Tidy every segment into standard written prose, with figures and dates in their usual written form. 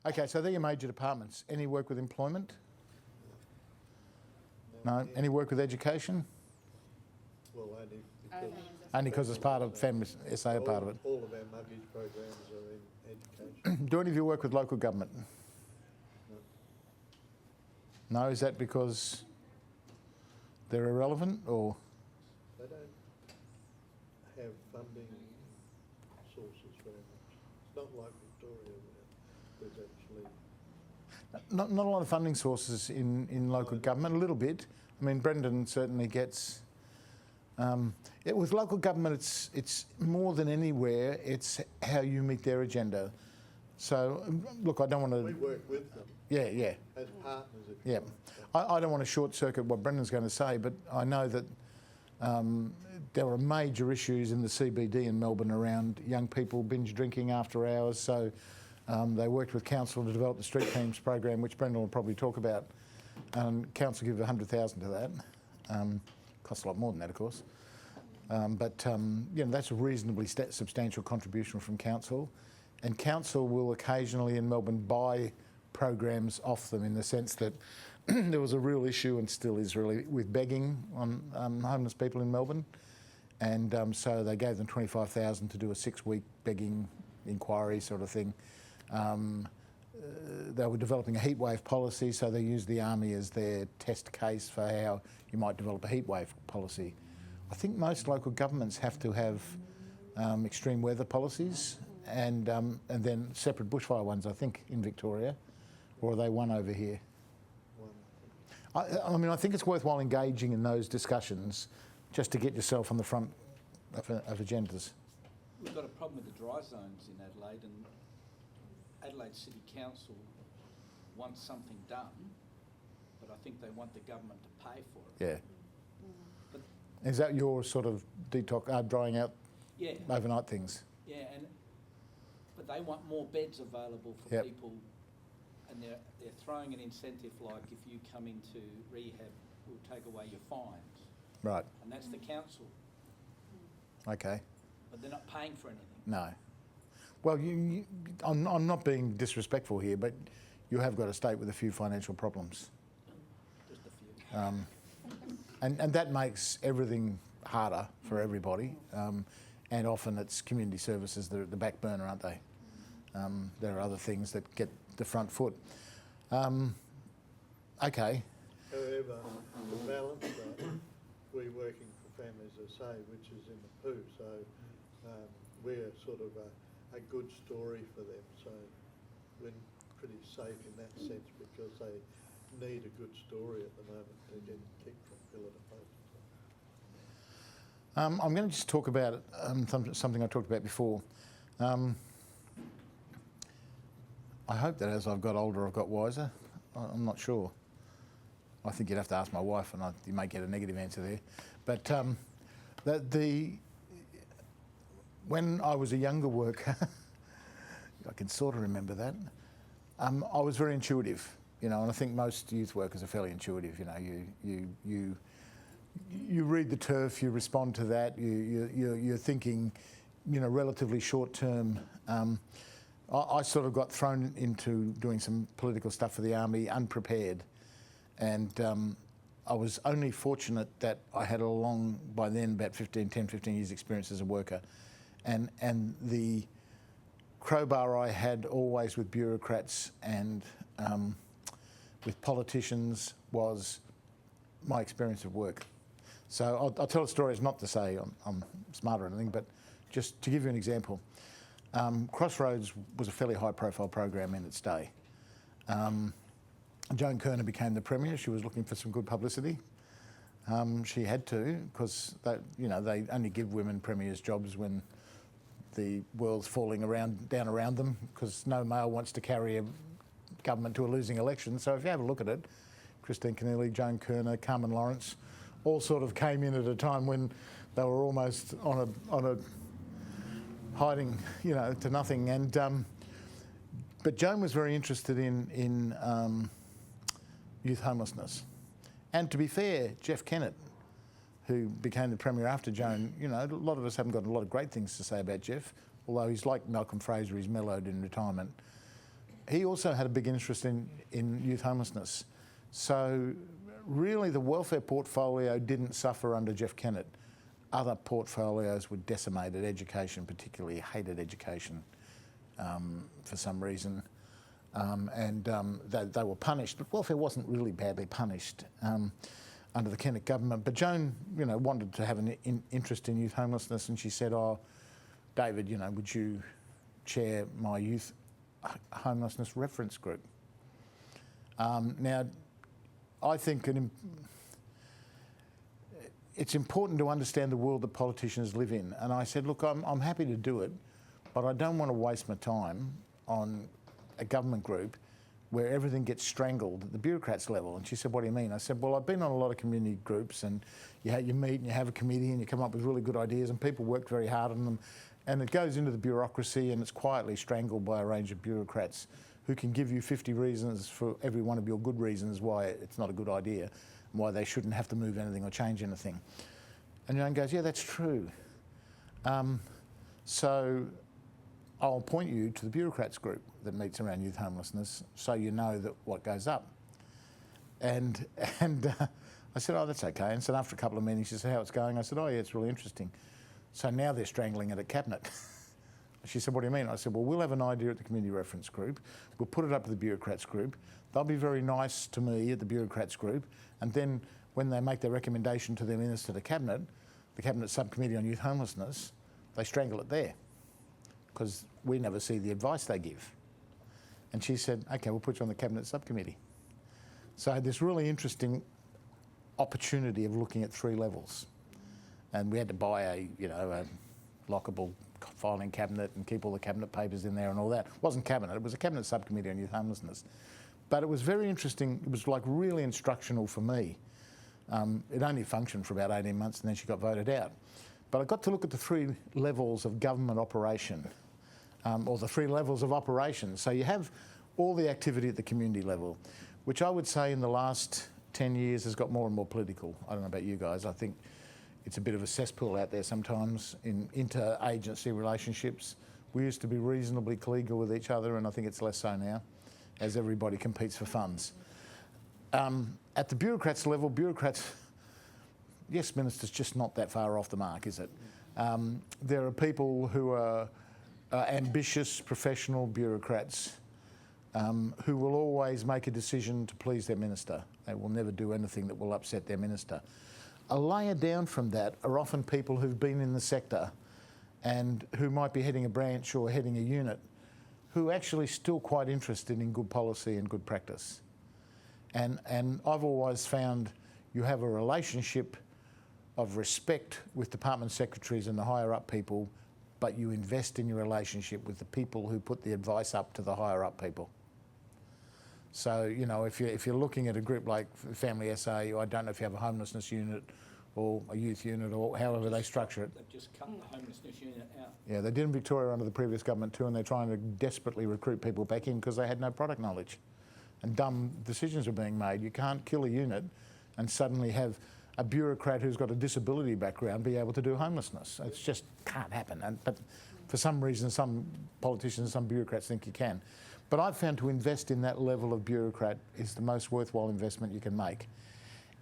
Okay, so they're your major departments. Any work with employment? No. Any work with education? Well, Only because it's part of Family SA, a part of it. All of our mortgage programs are in education. Do any of you work with local government? No, is that because they're irrelevant or? They don't have funding sources very much. It's not like Victoria where there's actually... Not a lot of funding sources in local government, a little bit. I mean, Brendan certainly gets... with local government, it's more than anywhere, it's how you meet their agenda. So, look, I don't want to... We work with them. Yeah. As partners, if you want. I don't want to short-circuit what Brendan's going to say, but I know that there were major issues in the CBD in Melbourne around young people binge drinking after hours, so they worked with council to develop the Street Teams program, which Brendan will probably talk about. Council give $100,000 to that. Costs a lot more than that, of course. That's a reasonably substantial contribution from council. And council will occasionally in Melbourne buy programs off them in the sense that there was a real issue, and still is really, with begging on homeless people in Melbourne. And so they gave them $25,000 to do a 6-week begging inquiry sort of thing. They were developing a heatwave policy, so they used the Army as their test case for how you might develop a heatwave policy. I think most local governments have to have extreme weather policies and then separate bushfire ones, I think, in Victoria, or are they one over here? I mean, I think it's worthwhile engaging in those discussions just to get yourself on the front of agendas. We've got a problem with the dry zones in Adelaide, and Adelaide City Council wants something done, but I think they want the government to pay for it. Yeah. Is that your sort of drying out overnight things? Yeah, but they want more beds available for people, and they're throwing an incentive like, if you come into rehab, we'll take away your fines. Right. And that's the council. Okay. But they're not paying for anything. No. Well, I'm not being disrespectful here, but you have got a state with a few financial problems. Just a few. And that makes everything harder for everybody, and often it's community services that are at the back burner, aren't they? There are other things that get the front foot. Okay. However, the balance, we're working for Families SA, which is in the poo, so we're sort of a good story for them, so we're pretty safe in that sense because they need a good story at the moment to get kicked from pillar to post. I'm going to just talk about something I talked about before. I hope that as I've got older, I've got wiser. I'm not sure. I think you'd have to ask my wife, and you may get a negative answer there. But when I was a younger worker, I can sort of remember that. I was very intuitive, and I think most youth workers are fairly intuitive. You read the turf, you respond to that. You're thinking, relatively short term. I sort of got thrown into doing some political stuff for the Army unprepared, and I was only fortunate that I had by then about 10, 15 years experience as a worker, and the crowbar I had always with bureaucrats and with politicians was my experience of work. So I'll tell a story. It's not to say I'm smart or anything, but just to give you an example. Crossroads was a fairly high-profile program in its day. Joan Kerner became the Premier. She was looking for some good publicity. She had to, because they only give women premiers jobs when the world's falling down around them, because no male wants to carry a government to a losing election. So if you have a look at it, Christine Keneally, Joan Kerner, Carmen Lawrence, all sort of came in at a time when they were almost on a hiding, to nothing. And but Joan was very interested in youth homelessness. And to be fair, Jeff Kennett, who became the Premier after Joan, a lot of us haven't got a lot of great things to say about Jeff, although he's like Malcolm Fraser, he's mellowed in retirement. he also had a big interest in youth homelessness. So really the welfare portfolio didn't suffer under Jeff Kennett. Other portfolios were decimated, education particularly, hated education for some reason. They were punished, but welfare wasn't really badly punished under the Kennett government. But Joan, wanted to have an interest in youth homelessness, and she said, "Oh, David, would you chair my youth homelessness reference group?" Now, I think it's important to understand the world that politicians live in. And I said, look, I'm happy to do it, but I don't want to waste my time on a government group where everything gets strangled at the bureaucrats level. And she said, what do you mean? I said, well, I've been on a lot of community groups, and you meet and you have a committee and you come up with really good ideas, and people work very hard on them. And it goes into the bureaucracy and it's quietly strangled by a range of bureaucrats who can give you 50 reasons for every one of your good reasons why it's not a good idea and why they shouldn't have to move anything or change anything. And Joan goes, yeah, that's true. So I'll point you to the bureaucrats group that meets around youth homelessness so you know that what goes up. And I said, oh, that's okay. And so after a couple of meetings, she said, how it's going? I said, oh, yeah, it's really interesting. So now they're strangling it at Cabinet. She said, what do you mean? I said, well, we'll have an idea at the community reference group. We'll put it up to the bureaucrats group. They'll be very nice to me at the bureaucrats group. And then when they make their recommendation to their minister to Cabinet, the Cabinet subcommittee on youth homelessness, they strangle it there because we never see the advice they give. And she said, okay, we'll put you on the Cabinet subcommittee. So I had this really interesting opportunity of looking at 3 levels. And we had to buy a lockable filing cabinet and keep all the cabinet papers in there and all that. It wasn't cabinet, it was a cabinet subcommittee on youth homelessness. But it was very interesting. It was like really instructional for me. It only functioned for about 18 months and then she got voted out. But I got to look at the 3 levels of government operation, or the 3 levels of operations. So you have all the activity at the community level, which I would say in the last 10 years has got more and more political. I don't know about you guys. I think it's a bit of a cesspool out there sometimes in inter-agency relationships. We used to be reasonably collegial with each other, and I think it's less so now, as everybody competes for funds. At the bureaucrats level, yes, minister's just not that far off the mark, is it? There are people who are ambitious, professional bureaucrats who will always make a decision to please their minister. They will never do anything that will upset their minister. A layer down from that are often people who've been in the sector and who might be heading a branch or heading a unit who are actually still quite interested in good policy and good practice. And I've always found you have a relationship of respect with department secretaries and the higher up people, but you invest in your relationship with the people who put the advice up to the higher up people. So, if you're looking at a group like Family SA, I don't know if you have a homelessness unit or a youth unit or however they structure it. They've just cut the homelessness unit out. Yeah, they did in Victoria under the previous government too, and they're trying to desperately recruit people back in because they had no product knowledge. And dumb decisions were being made. You can't kill a unit and suddenly have a bureaucrat who's got a disability background be able to do homelessness. It just can't happen. But for some reason, some politicians, some bureaucrats think you can. But I've found to invest in that level of bureaucrat is the most worthwhile investment you can make.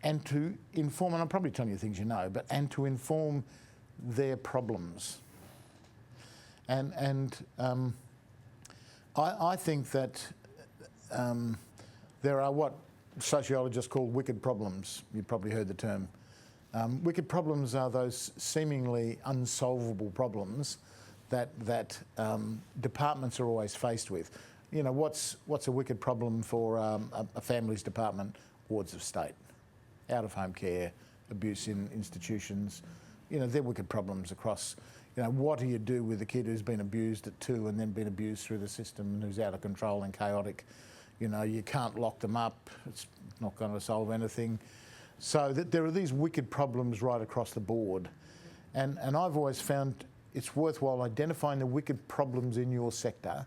And to inform, and I'm probably telling you things you know, and to inform their problems. And I think that there are what sociologists call wicked problems. You've probably heard the term. Wicked problems are those seemingly unsolvable problems that departments are always faced with. What's a wicked problem for a family's department? Wards of state, out-of-home care, abuse in institutions. They're wicked problems across. What do you do with a kid who's been abused at 2 and then been abused through the system and who's out of control and chaotic? You can't lock them up. It's not going to solve anything. So there are these wicked problems right across the board. And I've always found it's worthwhile identifying the wicked problems in your sector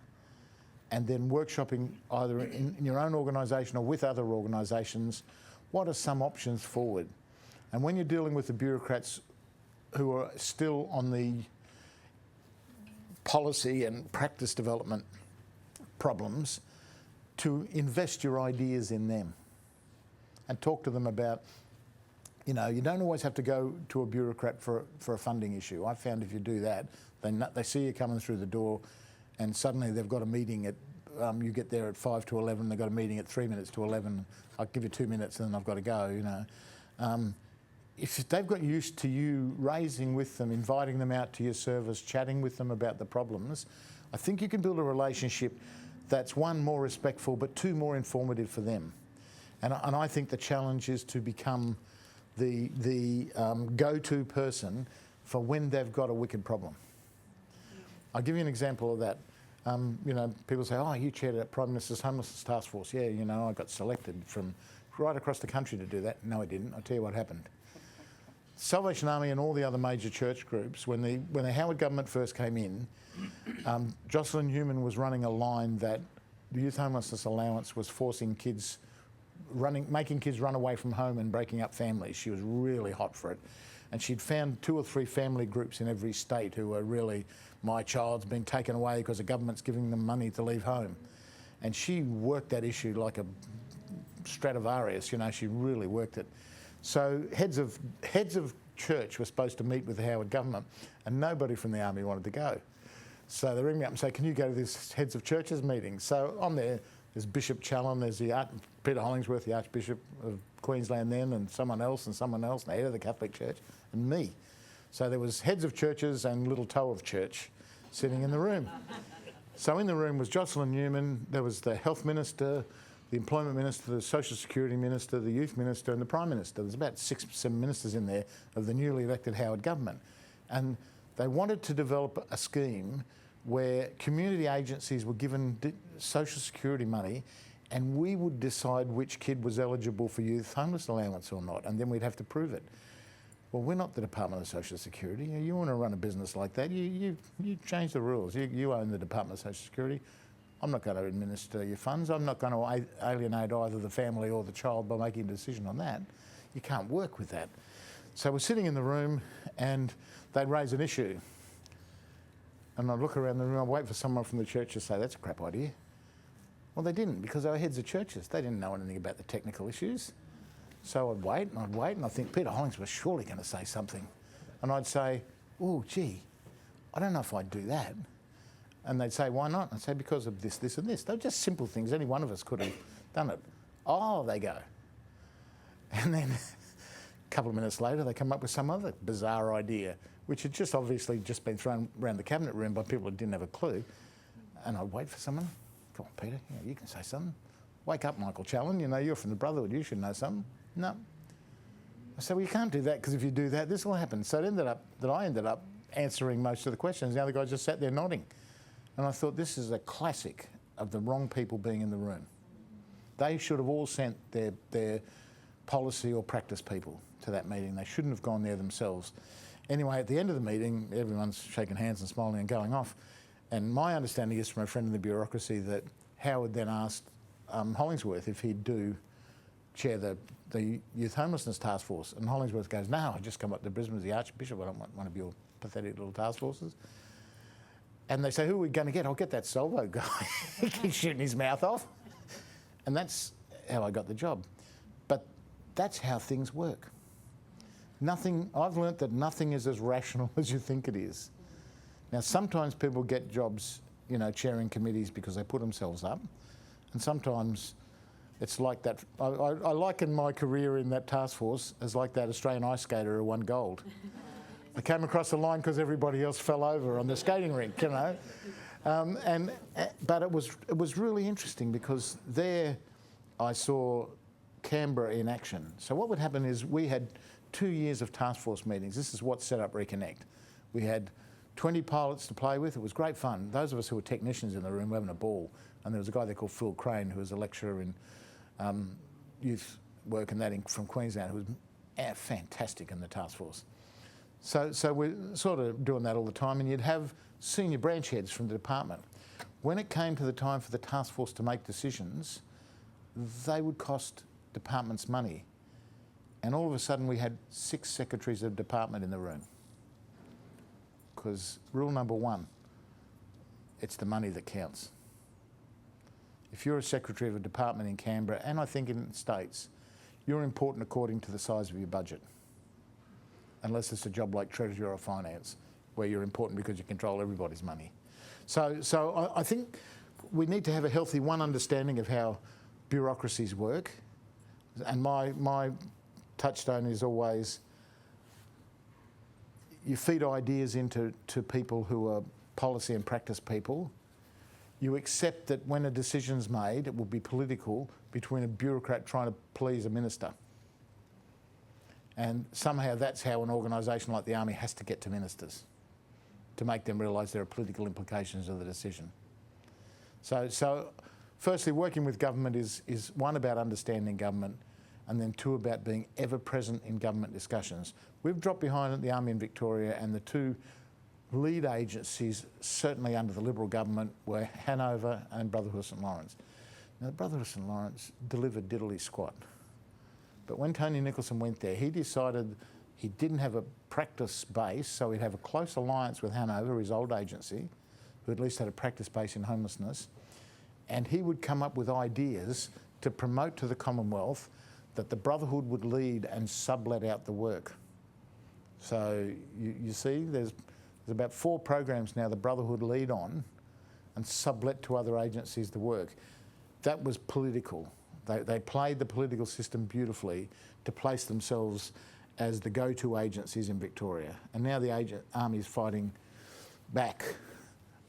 and then workshopping either in your own organisation or with other organisations, what are some options forward? And when you're dealing with the bureaucrats who are still on the policy and practice development problems, to invest your ideas in them and talk to them about, you know, you don't always have to go to a bureaucrat for a funding issue. I found if you do that, they see you coming through the door and suddenly they've got a meeting at, you get there at 5 to 11, they've got a meeting at 3 minutes to 11, I'll give you 2 minutes and then I've got to go, you know. If they've got used to you raising with them, inviting them out to your service, chatting with them about the problems, I think you can build a relationship that's one, more respectful, but two, more informative for them. And I think the challenge is to become the go-to person for when they've got a wicked problem. I'll give you an example of that. You know, people say, oh, you chaired that Prime Minister's Homelessness Task Force. Yeah, you know, I got selected from right across the country to do that. No, I didn't. I'll tell you what happened. Salvation Army and all the other major church groups, when the Howard government first came in, Jocelyn Newman was running a line that the Youth Homelessness Allowance was forcing kids, making kids run away from home and breaking up families. She was really hot for it. And she'd found 2 or 3 family groups in every state who were really, my child's been taken away because the government's giving them money to leave home. And she worked that issue like a Stradivarius, you know, she really worked it. So heads of church were supposed to meet with the Howard government and nobody from the army wanted to go. So they ring me up and say, can you go to this heads of churches meeting? So I'm there, there's Bishop Challen, there's Peter Hollingsworth, the Archbishop of Queensland then, and someone else, and the head of the Catholic Church, and me. So there was heads of churches and little toe of church sitting in the room. So in the room was Jocelyn Newman, there was the Health Minister, the Employment Minister, the Social Security Minister, the Youth Minister and the Prime Minister. There's about 6 or 7 ministers in there of the newly elected Howard government. And they wanted to develop a scheme where community agencies were given social security money and we would decide which kid was eligible for youth homeless allowance or not, and then we'd have to prove it. Well, we're not the Department of Social Security. You want to run a business like that, you change the rules. You own the Department of Social Security. I'm not going to administer your funds. I'm not going to alienate either the family or the child by making a decision on that. You can't work with that. So we're sitting in the room and they'd raise an issue. And I'd look around the room, I'd wait for someone from the church to say, that's a crap idea. Well, they didn't, because they were heads of churches. They didn't know anything about the technical issues. So I'd wait, and I think Peter Hollings was surely going to say something. And I'd say, oh, gee, I don't know if I'd do that. And they'd say, why not? I'd say, because of this, this and this. They were just simple things. Any one of us could have done it. Oh, they go. And then a couple of minutes later, they come up with some other bizarre idea, which had just obviously just been thrown around the cabinet room by people who didn't have a clue. And I'd wait for someone. Come on, Peter, you can say something. Wake up, Michael Challen. You know, you're from the Brotherhood. You should know something. No. I said, well, you can't do that, because if you do that, this will happen. So it ended up that I ended up answering most of the questions. The other guy just sat there nodding. And I thought, this is a classic of the wrong people being in the room. They should have all sent their policy or practice people to that meeting. They shouldn't have gone there themselves. Anyway, at the end of the meeting, everyone's shaking hands and smiling and going off. And my understanding is from a friend in the bureaucracy that Howard then asked Hollingsworth if he'd chair the Youth Homelessness Task Force. And Hollingsworth goes, no, I just come up to Brisbane as the Archbishop. I don't want one of your pathetic little task forces. And they say, who are we going to get? I'll get that Salvo guy. He keeps shooting his mouth off. And that's how I got the job. But that's how things work. I've learnt that nothing is as rational as you think it is. Now, sometimes people get jobs, you know, chairing committees because they put themselves up. And sometimes it's like that. I liken my career in that task force as like that Australian ice skater who won gold. I came across the line because everybody else fell over on the skating rink, you know. But it was really interesting because there I saw Canberra in action. So what would happen is we had 2 years of task force meetings. This is what set up Reconnect. We had 20 pilots to play with. It was great fun. Those of us who were technicians in the room were having a ball. And there was a guy there called Phil Crane, who was a lecturer in youth work and that from Queensland, who was fantastic in the task force. So we're sort of doing that all the time, and you'd have senior branch heads from the department. When it came to the time for the task force to make decisions, they would cost departments money. And all of a sudden we had 6 secretaries of department in the room. Because rule number 1, it's the money that counts. if you're a secretary of a department in Canberra, and I think in states, you're important according to the size of your budget. Unless it's a job like treasury or finance, where you're important because you control everybody's money. So I think we need to have a healthy understanding of how bureaucracies work. And my touchstone is always, you feed ideas into people who are policy and practice people. You accept that when a decision's made, it will be political between a bureaucrat trying to please a minister. And somehow that's how an organisation like the Army has to get to ministers, to make them realise there are political implications of the decision. So firstly, working with government is one, about understanding government, and then two, about being ever present in government discussions. We've dropped behind at the Army in Victoria, and the two lead agencies, certainly under the Liberal government, were Hanover and Brotherhood of St Lawrence. Now, the Brotherhood of St Lawrence delivered diddly squat. But when Tony Nicholson went there, he decided he didn't have a practice base, so he'd have a close alliance with Hanover, his old agency, who at least had a practice base in homelessness, and he would come up with ideas to promote to the Commonwealth that the Brotherhood would lead and sublet out the work. So you see, there's about 4 programs now the Brotherhood lead on and sublet to other agencies the work. That was political. They played the political system beautifully to place themselves as the go-to agencies in Victoria. And now the Army is fighting back.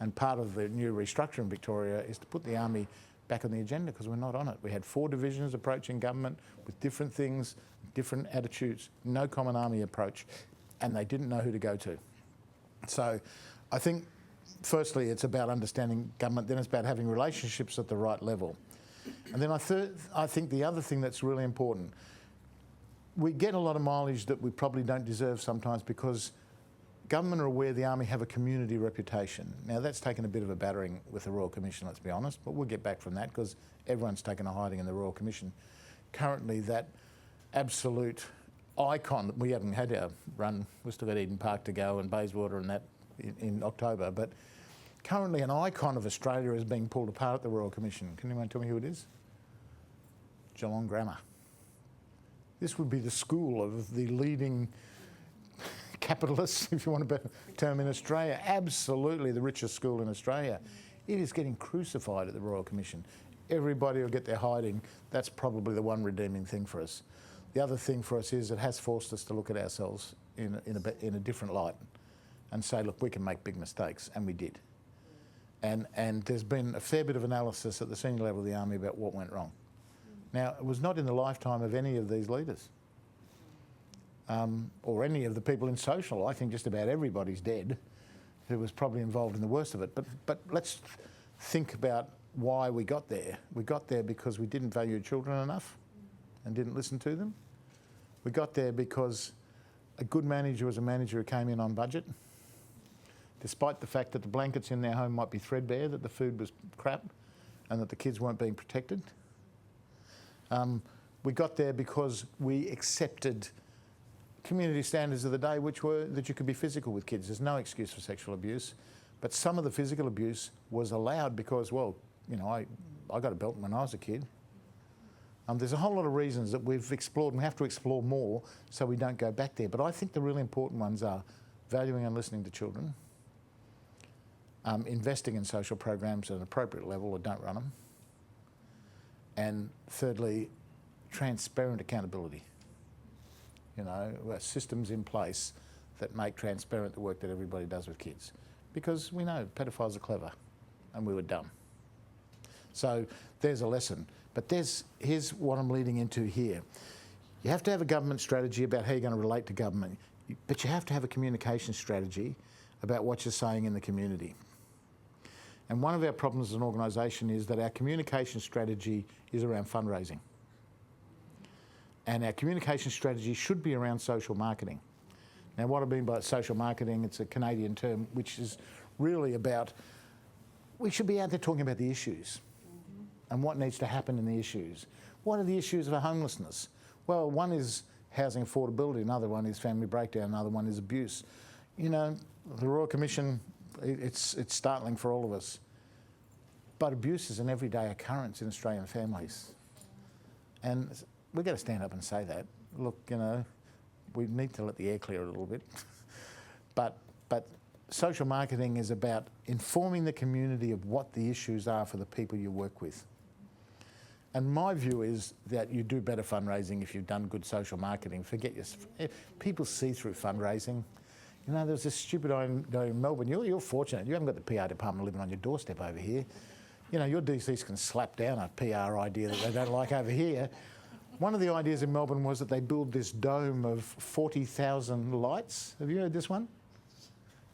And part of the new restructure in Victoria is to put the Army back on the agenda, because we're not on it. We had 4 divisions approaching government with different things, different attitudes, no common Army approach, and they didn't know who to go to. So I think, firstly, it's about understanding government, then it's about having relationships at the right level. And then I think the other thing that's really important, we get a lot of mileage that we probably don't deserve sometimes, because government are aware the Army have a community reputation. Now, that's taken a bit of a battering with the Royal Commission, let's be honest, but we'll get back from that, because everyone's taken a hiding in the Royal Commission. Currently, that absolute icon, we haven't had our run, we've still got Eden Park to go and Bayswater and that in October, but currently an icon of Australia is being pulled apart at the Royal Commission. Can anyone tell me who it is? Geelong Grammar. This would be the school of the leading capitalists, if you want a term, in Australia. Absolutely the richest school in Australia. It is getting crucified at the Royal Commission. Everybody will get their hiding. That's probably the one redeeming thing for us. The other thing for us is it has forced us to look at ourselves in a different light and say, look, we can make big mistakes, and we did. And there's been a fair bit of analysis at the senior level of the Army about what went wrong. Now, it was not in the lifetime of any of these leaders. Or any of the people in social. I think just about everybody's dead who was probably involved in the worst of it. But let's think about why we got there. We got there because we didn't value children enough and didn't listen to them. We got there because a good manager was a manager who came in on budget, despite the fact that the blankets in their home might be threadbare, that the food was crap, and that the kids weren't being protected. We got there because we accepted community standards of the day, which were that you could be physical with kids. There's no excuse for sexual abuse, but some of the physical abuse was allowed because, well, you know, I got a belt when I was a kid. There's a whole lot of reasons that we've explored, and we have to explore more so we don't go back there. But I think the really important ones are valuing and listening to children, investing in social programs at an appropriate level or don't run them, and thirdly, transparent accountability. You know, systems in place that make transparent the work that everybody does with kids. Because we know pedophiles are clever, and we were dumb. So there's a lesson. But here's what I'm leading into here. You have to have a government strategy about how you're going to relate to government, but you have to have a communication strategy about what you're saying in the community. And one of our problems as an organisation is that our communication strategy is around fundraising. And our communication strategy should be around social marketing. Now, what I mean by social marketing, it's a Canadian term, which is really about, we should be out there talking about the issues and what needs to happen in the issues. What are the issues of homelessness? Well, one is housing affordability, another one is family breakdown, another one is abuse. You know, the Royal Commission, it's startling for all of us. But abuse is an everyday occurrence in Australian families. And we've got to stand up and say that. Look, we need to let the air clear a little bit. But social marketing is about informing the community of what the issues are for the people you work with. And my view is that you do better fundraising if you've done good social marketing. People see through fundraising. There's this stupid idea in Melbourne. You're fortunate. You haven't got the PR department living on your doorstep over here. Your DCs can slap down a PR idea that they don't like over here. One of the ideas in Melbourne was that they build this dome of 40,000 lights. Have you heard this one?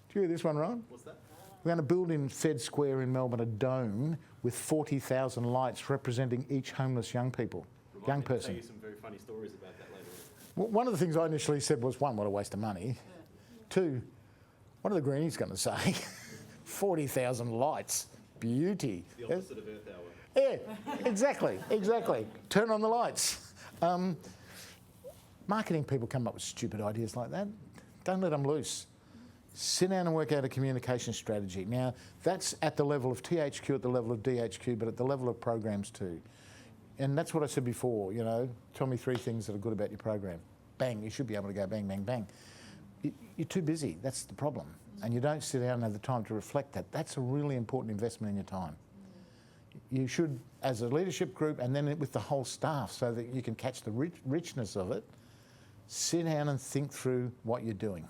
Did you hear this one, Rowan? What's that? We're going to build in Fed Square in Melbourne a dome with 40,000 lights representing each homeless young person. Tell you some very funny stories about that later on. Well, one of the things I initially said was, one, what a waste of money. Two, what are the Greenies going to say? 40,000 lights. Beauty. The opposite of Earth Hour. Yeah, exactly. Turn on the lights. Marketing people come up with stupid ideas like that. Don't let them loose. Sit down and work out a communication strategy. Now, that's at the level of THQ, at the level of DHQ, but at the level of programs too. And that's what I said before, tell me 3 things that are good about your program. Bang, you should be able to go bang, bang, bang. You're too busy, that's the problem. And you don't sit down and have the time to reflect that. That's a really important investment in your time. You should, as a leadership group, and then with the whole staff, so that you can catch the richness of it, sit down and think through what you're doing.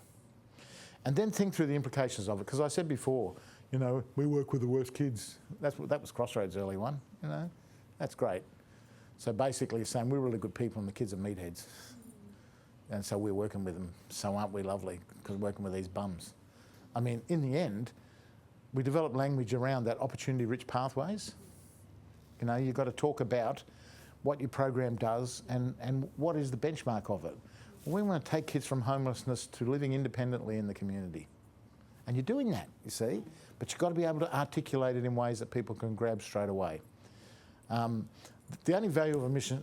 And then think through the implications of it. Because I said before, we work with the worst kids. That was Crossroads' early one, That's great. So basically you're saying we're really good people and the kids are meatheads. And so we're working with them. So aren't we lovely? Because we're working with these bums. I mean, in the end, we develop language around that opportunity-rich pathways. You've got to talk about what your program does and what is the benchmark of it. We want to take kids from homelessness to living independently in the community. And you're doing that, you see. But you've got to be able to articulate it in ways that people can grab straight away. The only value of a mission,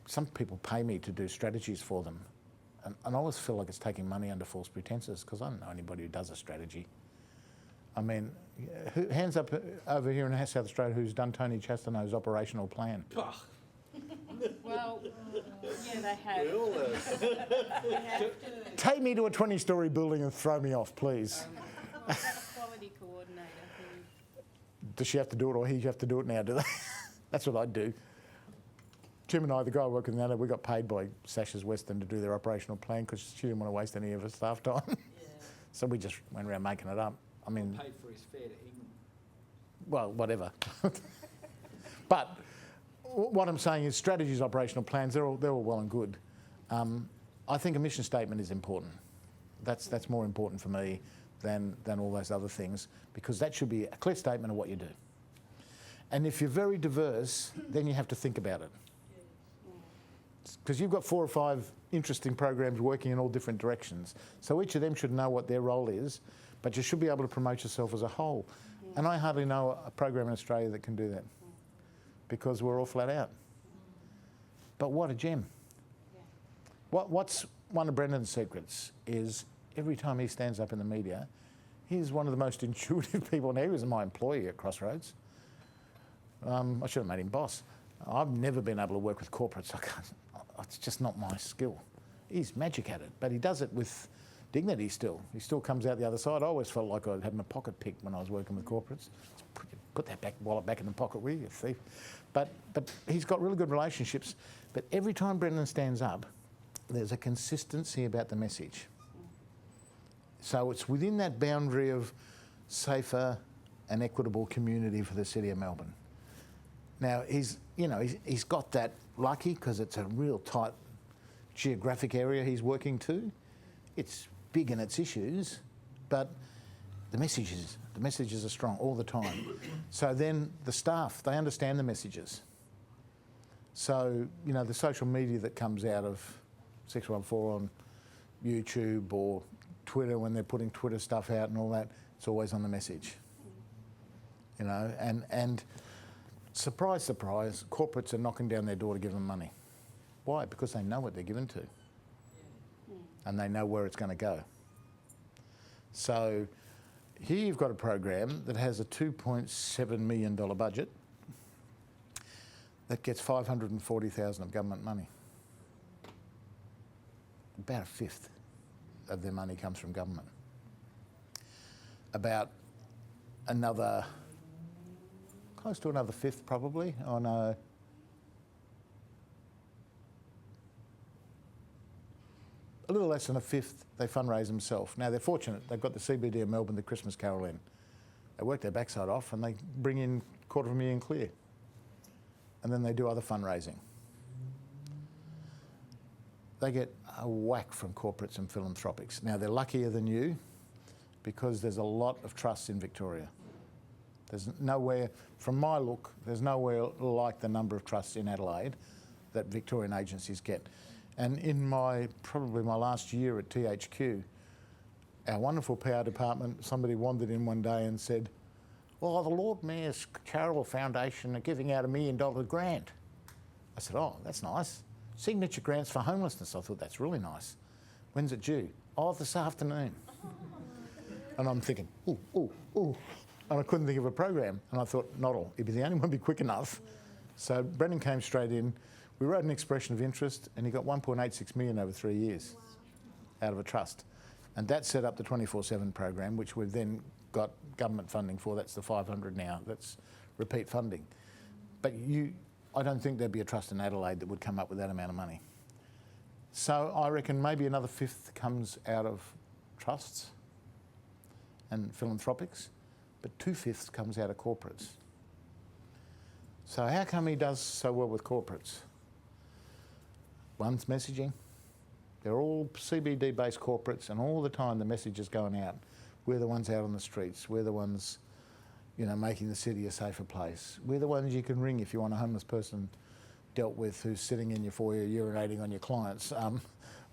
some people pay me to do strategies for them. And I always feel like it's taking money under false pretenses because I don't know anybody who does a strategy. I mean, hands up over here in South Australia who's done Tony Chastano's operational plan. Well, yeah, they have. We all have. We have to. Take me to a 20-storey building and throw me off, please. We've got a quality coordinator who. Does she have to do it or he have to do it now, do they? That's what I'd do. Jim and I, the guy working there, we got paid by Sasha's Western to do their operational plan because she didn't want to waste any of her staff time. Yeah. So we just went around making it up. I mean, Paid for his fare to England. well, whatever. But what I'm saying is strategies, operational plans, they're all well and good. I think a mission statement is important. That's more important for me than all those other things because that should be a clear statement of what you do. And if you're very diverse, then you have to think about it. Because you've got 4 or 5 interesting programs working in all different directions. So each of them should know what their role is, but you should be able to promote yourself as a whole. And I hardly know a program in Australia that can do that because we're all flat out. But what a gem. What's one of Brendan's secrets is every time he stands up in the media, he's one of the most intuitive people. Now, he was my employee at Crossroads. I should have made him boss. I've never been able to work with corporates. It's just not my skill. He's magic at it, but he does it with dignity still. He still comes out the other side. I always felt like I had my pocket picked when I was working with corporates. Put that wallet back in the pocket, will you, thief? But he's got really good relationships. But every time Brendan stands up, there's a consistency about the message. So it's within that boundary of safer and equitable community for the city of Melbourne. Now, he's got that lucky because it's a real tight geographic area he's working to. It's big in its issues, but the messages are strong all the time. So then the staff, they understand the messages. So, the social media that comes out of 614 on YouTube or Twitter when they're putting Twitter stuff out and all that, it's always on the message. And surprise, surprise, corporates are knocking down their door to give them money. Why? Because they know what they're given to. And they know where it's going to go. So Here you've got a program that has a $2.7 million budget that gets $540,000 of government money. About a fifth of their money comes from government. About another, close to another fifth probably, on a little less than a fifth, they fundraise themselves. Now they're fortunate, they've got the CBD of Melbourne, the Christmas Carol in. They work their backside off and they bring in $250,000 clear. And then they do other fundraising. They get a whack from corporates and philanthropics. Now they're luckier than you because there's a lot of trusts in Victoria. There's nowhere, from my look, there's nowhere like the number of trusts in Adelaide that Victorian agencies get. And in probably my last year at THQ, our wonderful PR department, somebody wandered in one day and said, well, the Lord Mayor's Charitable Foundation are giving out $1 million grant. I said, oh, that's nice. Signature grants for homelessness. I thought, that's really nice. When's it due? Oh, this afternoon. And I'm thinking, ooh, ooh, ooh. And I couldn't think of a program. And I thought, Nottle, he'd be the only one to be quick enough. So Brendan came straight in. We wrote an expression of interest and he got 1.86 million over 3 years out of a trust. And that set up the 24/7 program, which we've then got government funding for. That's the 500 now. That's repeat funding. But I don't think there'd be a trust in Adelaide that would come up with that amount of money. So I reckon maybe another fifth comes out of trusts and philanthropics, but 2/5 comes out of corporates. So how come he does so well with corporates? One's messaging. They're all CBD-based corporates, and all the time the message is going out. We're the ones out on the streets. We're the ones, making the city a safer place. We're the ones you can ring if you want a homeless person dealt with who's sitting in your foyer urinating on your clients.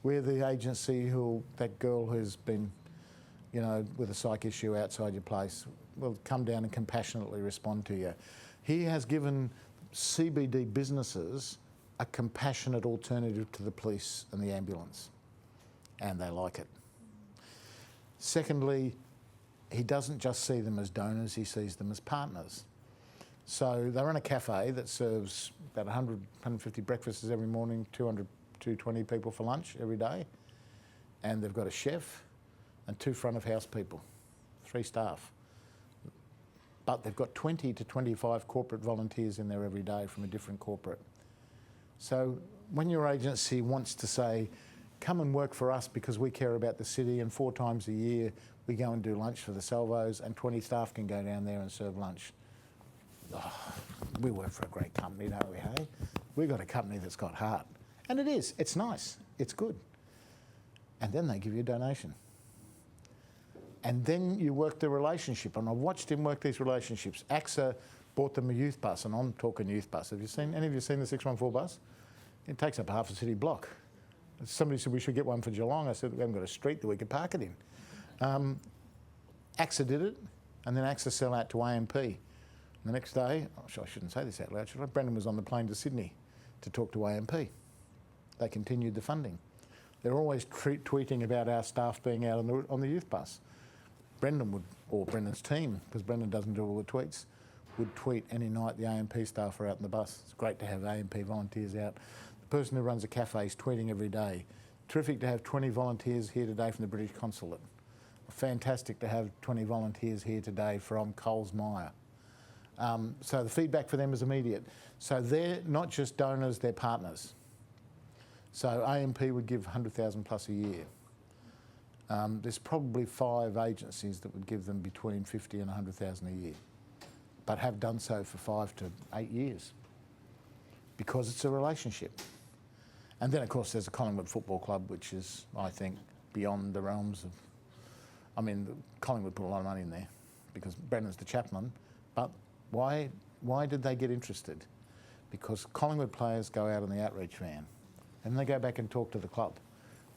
We're the agency that girl who's been, with a psych issue outside your place will come down and compassionately respond to you. He has given CBD businesses a compassionate alternative to the police and the ambulance, and they like it. Secondly, he doesn't just see them as donors, he sees them as partners. So they run a cafe that serves about 100, 150 breakfasts every morning, 200, 220 people for lunch every day, and they've got a chef and 2 front of house people, 3 staff. But they've got 20 to 25 corporate volunteers in there every day from a different corporate. So when your agency wants to say, come and work for us because we care about the city, and 4 times a year we go and do lunch for the Salvos and 20 staff can go down there and serve lunch. Oh, we work for a great company, don't we, hey? We've got a company that's got heart. And it is, it's nice, it's good. And then they give you a donation. And then you work the relationship, and I've watched him work these relationships. AXA bought them a youth bus, and I'm talking youth bus. Any of you seen the 614 bus? It takes up half a city block. Somebody said we should get one for Geelong. I said we haven't got a street that we could park it in. AXA did it, and then AXA sell out to AMP. And the next day, I shouldn't say this out loud, should I? Brendan was on the plane to Sydney to talk to AMP. They continued the funding. They're always tweeting about our staff being out on the youth bus. Brendan would, or Brendan's team, because Brendan doesn't do all the tweets, would tweet any night the AMP staff are out in the bus. It's great to have AMP volunteers out. The person who runs a cafe is tweeting every day. Terrific to have 20 volunteers here today from the British Consulate. Fantastic to have 20 volunteers here today from Coles Myer. So the feedback for them is immediate. So they're not just donors, they're partners. So AMP would give 100,000 plus a year. There's probably 5 agencies that would give them between 50 and 100,000 a year, but have done so for 5 to 8 years because it's a relationship. And then, of course, there's a Collingwood Football Club, which is, I think, beyond the realms of... Collingwood put a lot of money in there because Brendan's the chaplain, but why did they get interested? Because Collingwood players go out on the outreach van and they go back and talk to the club.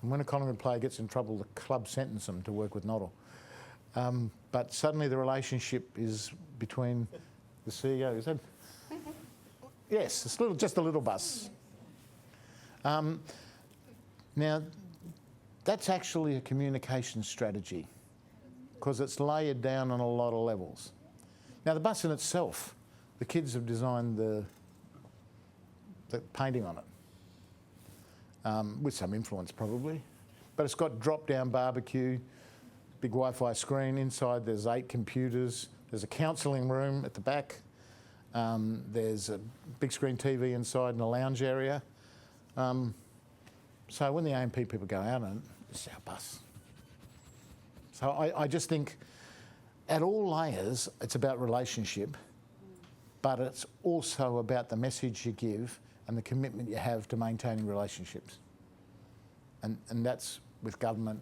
And when a Collingwood player gets in trouble, the club sentence them to work with Nottle. But suddenly the relationship is between the CEO, is that? Yes, it's just a little bus. Now, that's actually a communication strategy. because it's layered down on a lot of levels. Now the bus in itself, the kids have designed the painting on it, with some influence probably, but it's got drop-down barbecue, big Wi-Fi screen. Inside there's 8 computers. There's a counselling room at the back. There's a big screen TV inside and a lounge area. So when the AMP people go out, and it's our bus. So I just think at all layers, it's about relationship, but it's also about the message you give and the commitment you have to maintaining relationships. And that's with government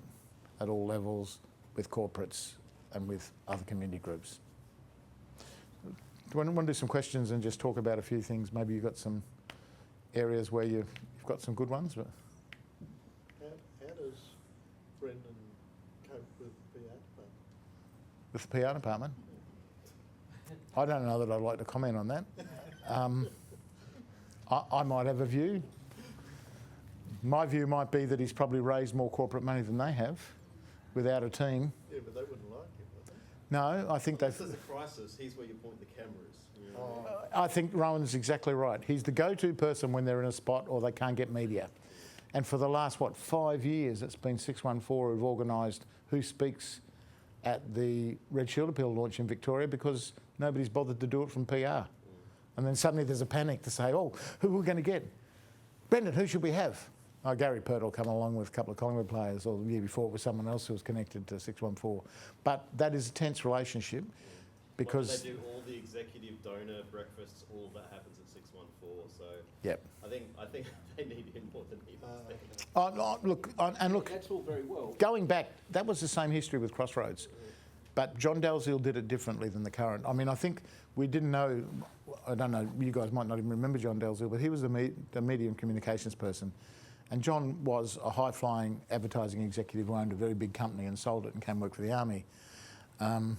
at all levels, with corporates and with other community groups. Do you want to do some questions and just talk about a few things? Maybe you've got some areas where you've got some good ones. But How does Brendan cope with the PR department? with the PR department, I don't know that I'd like to comment on that. I might have a view. My view might be that he's probably raised more corporate money than they have without a team. Yeah, but they wouldn't like it, would they? No, I think This they've... is a crisis. He's where you point the cameras. You know. I think Rowan's exactly right. He's the go-to person when they're in a spot or they can't get media. And for the last, 5 years, it's been 614 who've organised who speaks at the Red Shield Appeal launch in Victoria because nobody's bothered to do it from PR. And then suddenly there's a panic to say, oh, who are we going to get? Brendan, who should we have? Oh, Gary Pert will come along with a couple of Collingwood players, or the year before it was someone else who was connected to 614. But that is a tense relationship because... They do all the executive donor breakfasts, all of that happens at 614. So Yep. I think they need him more than he does. Look, That's all very well. going back, that was the same history with Crossroads. But John Dalziel did it differently than the current. I mean, I think we didn't know, I don't know, you guys might not even remember John Dalziel, but he was the media and communications person. And John was a high-flying advertising executive who owned a very big company and sold it and came work for the Army. John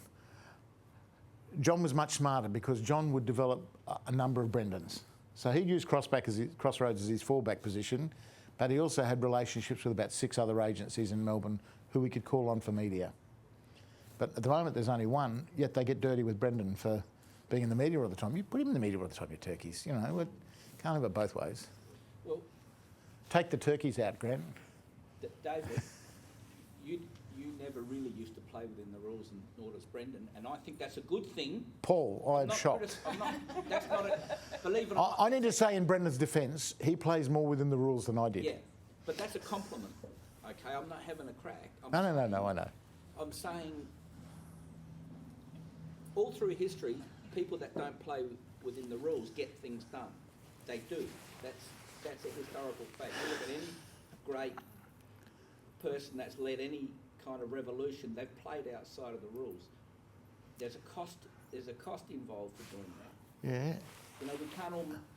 was much smarter because John would develop a number of Brendans. So he'd use Crossroads as his fallback position, but he also had relationships with about 6 other agencies in Melbourne who he could call on for media. But at the moment there's only one, yet they get dirty with Brendan for being in the media all the time. You put him in the media all the time, you turkeys. You know, can't have it both ways. Well, Take the turkeys out, Grant. David, you never really used to play within the rules, and nor does Brendan, and I think that's a good thing. Paul, I'm shocked. That's not a, believe it or not. I need to say in Brendan's defence, he plays more within the rules than I did. Yeah, but that's a compliment. Okay, I'm not having a crack. No, I know. I'm saying all through history, people that don't play within the rules get things done. They do. That's a historical fact. You look at any great person that's led any kind of revolution, they've played outside of the rules. There's a cost involved for doing that. Yeah. You know,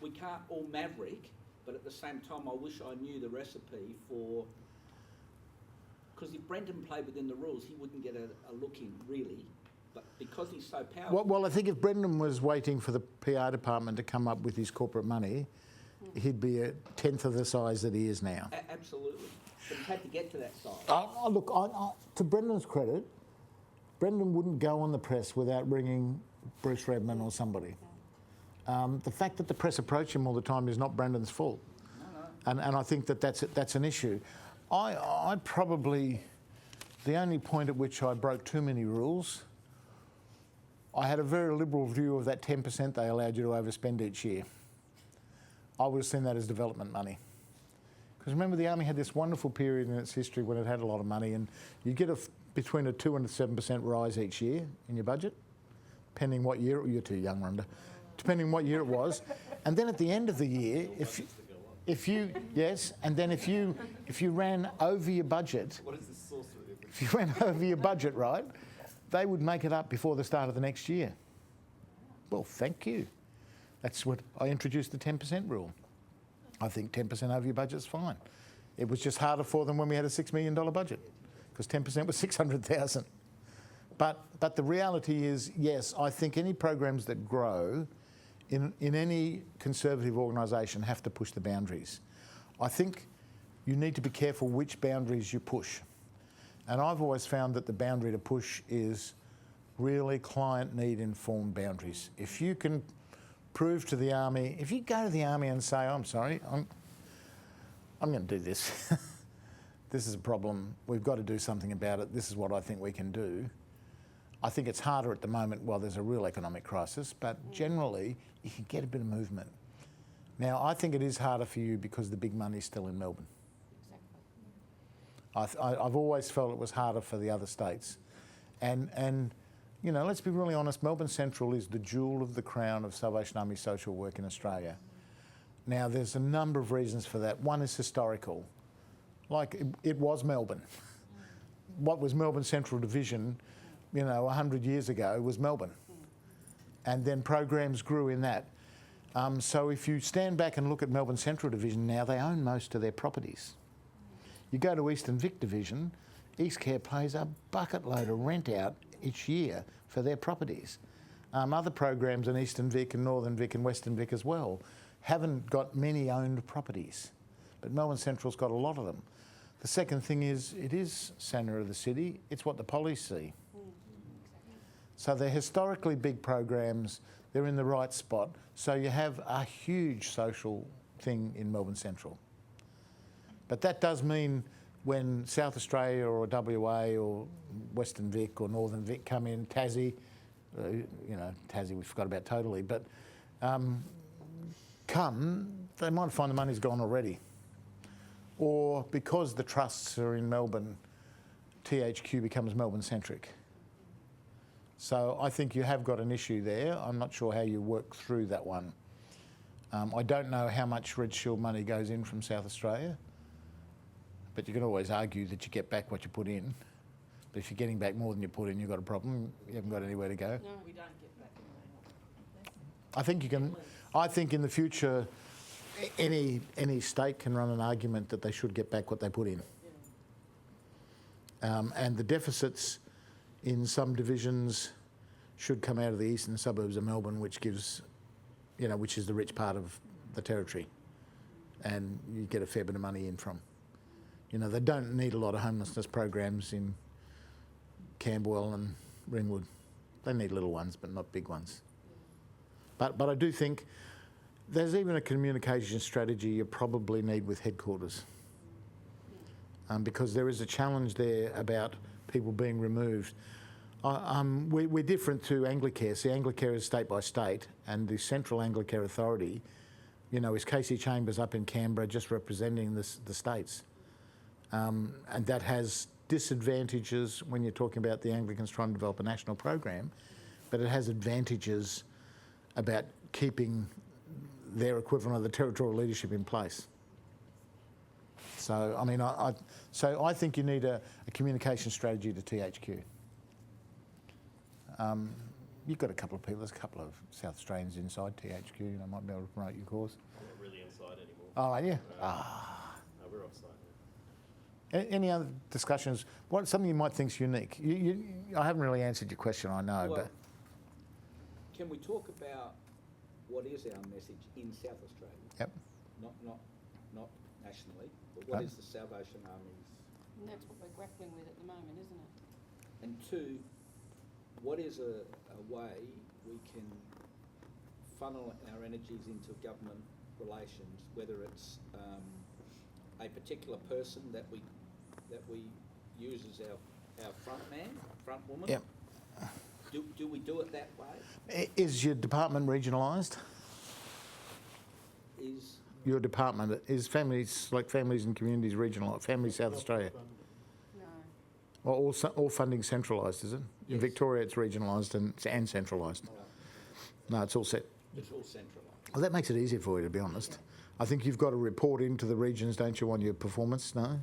we can't all maverick, but at the same time I wish I knew the recipe for, because if Brendan played within the rules, he wouldn't get a look in, really. But because he's so powerful... Well, I think if Brendan was waiting for the PR department to come up with his corporate money, he'd be a tenth of the size that he is now. Absolutely. But he had to get to that size. Look, to Brendan's credit, Brendan wouldn't go on the press without bringing Bruce Redman or somebody. The fact that the press approach him all the time is not Brendan's fault. No. And I think that's an issue. I probably, the only point at which I broke too many rules, I had a very liberal view of that 10% they allowed you to overspend each year. I would have seen that as development money. Because remember, the Army had this wonderful period in its history when it had a lot of money, and you get between a 2 and a 7% rise each year in your budget, depending what year. You're too young, Rhonda. Depending what year it was, and then at the end of the year, if you ran over your budget, What is the source of it? if you ran over your budget, right, they would make it up before the start of the next year. Well, thank you. That's what I introduced the 10% rule. I think 10% over your budget's fine. It was just harder for them when we had a $6 million budget, because 10% was 600,000. But the reality is, yes, I think any programs that grow in any conservative organisation have to push the boundaries. I think you need to be careful which boundaries you push. And I've always found that the boundary to push is really client need informed boundaries. If you can prove to the Army, if you go to the Army and say, I'm sorry, I'm going to do this. This is a problem. We've got to do something about it. This is what I think we can do. I think it's harder at the moment while there's a real economic crisis, but generally you can get a bit of movement. Now, I think it is harder for you because the big money's still in Melbourne. I've always felt it was harder for the other states. And you know, let's be really honest, Melbourne Central is the jewel of the crown of Salvation Army social work in Australia. Now, there's a number of reasons for that. One is historical. Like, it was Melbourne. What was Melbourne Central Division, you know, 100 years ago was Melbourne. And then programs grew in that. So if you stand back and look at Melbourne Central Division now, they own most of their properties. You go to Eastern Vic Division, East Care pays a bucket load of rent out each year for their properties. Other programs in Eastern Vic and Northern Vic and Western Vic as well haven't got many owned properties, but Melbourne Central's got a lot of them. The second thing is, it is centre of the city. It's what the police see. So they're historically big programs. They're in the right spot. So you have a huge social thing in Melbourne Central. But that does mean when South Australia or WA or Western Vic or Northern Vic come in, Tassie, you know, Tassie we forgot about totally, but they might find the money's gone already. Or because the trusts are in Melbourne, THQ becomes Melbourne-centric. So I think you have got an issue there. I'm not sure how you work through that one. I don't know how much Red Shield money goes in from South Australia, but you can always argue that you get back what you put in. But if you're getting back more than you put in, you've got a problem. You haven't got anywhere to go. No, we don't get back anymore. I think you can. I think in the future, any state can run an argument that they should get back what they put in. And the deficits in some divisions should come out of the eastern suburbs of Melbourne, which gives, you know, which is the rich part of the territory, and you get a fair bit of money in from. You know, they don't need a lot of homelessness programs in Camberwell and Ringwood. They need little ones, but not big ones. But I do think there's even a communication strategy you probably need with headquarters, because there is a challenge there about people being removed. We're different to Anglicare. See, Anglicare is state by state, and the Central Anglicare Authority, you know, is Casey Chambers up in Canberra just representing the states. And that has disadvantages when you're talking about the Anglicans trying to develop a national program, but it has advantages about keeping their equivalent of the territorial leadership in place. So, I mean, I think you need a communication strategy to THQ. You've got a couple of people, there's a couple of South Australians inside THQ, you know, might be able to promote your cause. I'm not really inside anymore. Oh, are you? No, we're offside. Any other discussions? What something you might think's unique? I haven't really answered your question, I know, Well, but can we talk about what is our message in South Australia? yep. Not nationally, but what Okay. is the Salvation Army's? And that's what we're grappling with at the moment, isn't it? And two, what is a way we can funnel our energies into government relations, whether it's a particular person that we use as our front man, front woman? Yep. Do we do it that way? Is your department regionalised? Is Your department is families and communities regional, Family South Australia. No. Well, all funding centralised, is it? In Yes. Victoria, it's regionalised and centralised. No, it's all set. it's all centralised? Well, that makes it easier for you, to be honest. I think you've got to report into the regions, don't you, on your performance? No?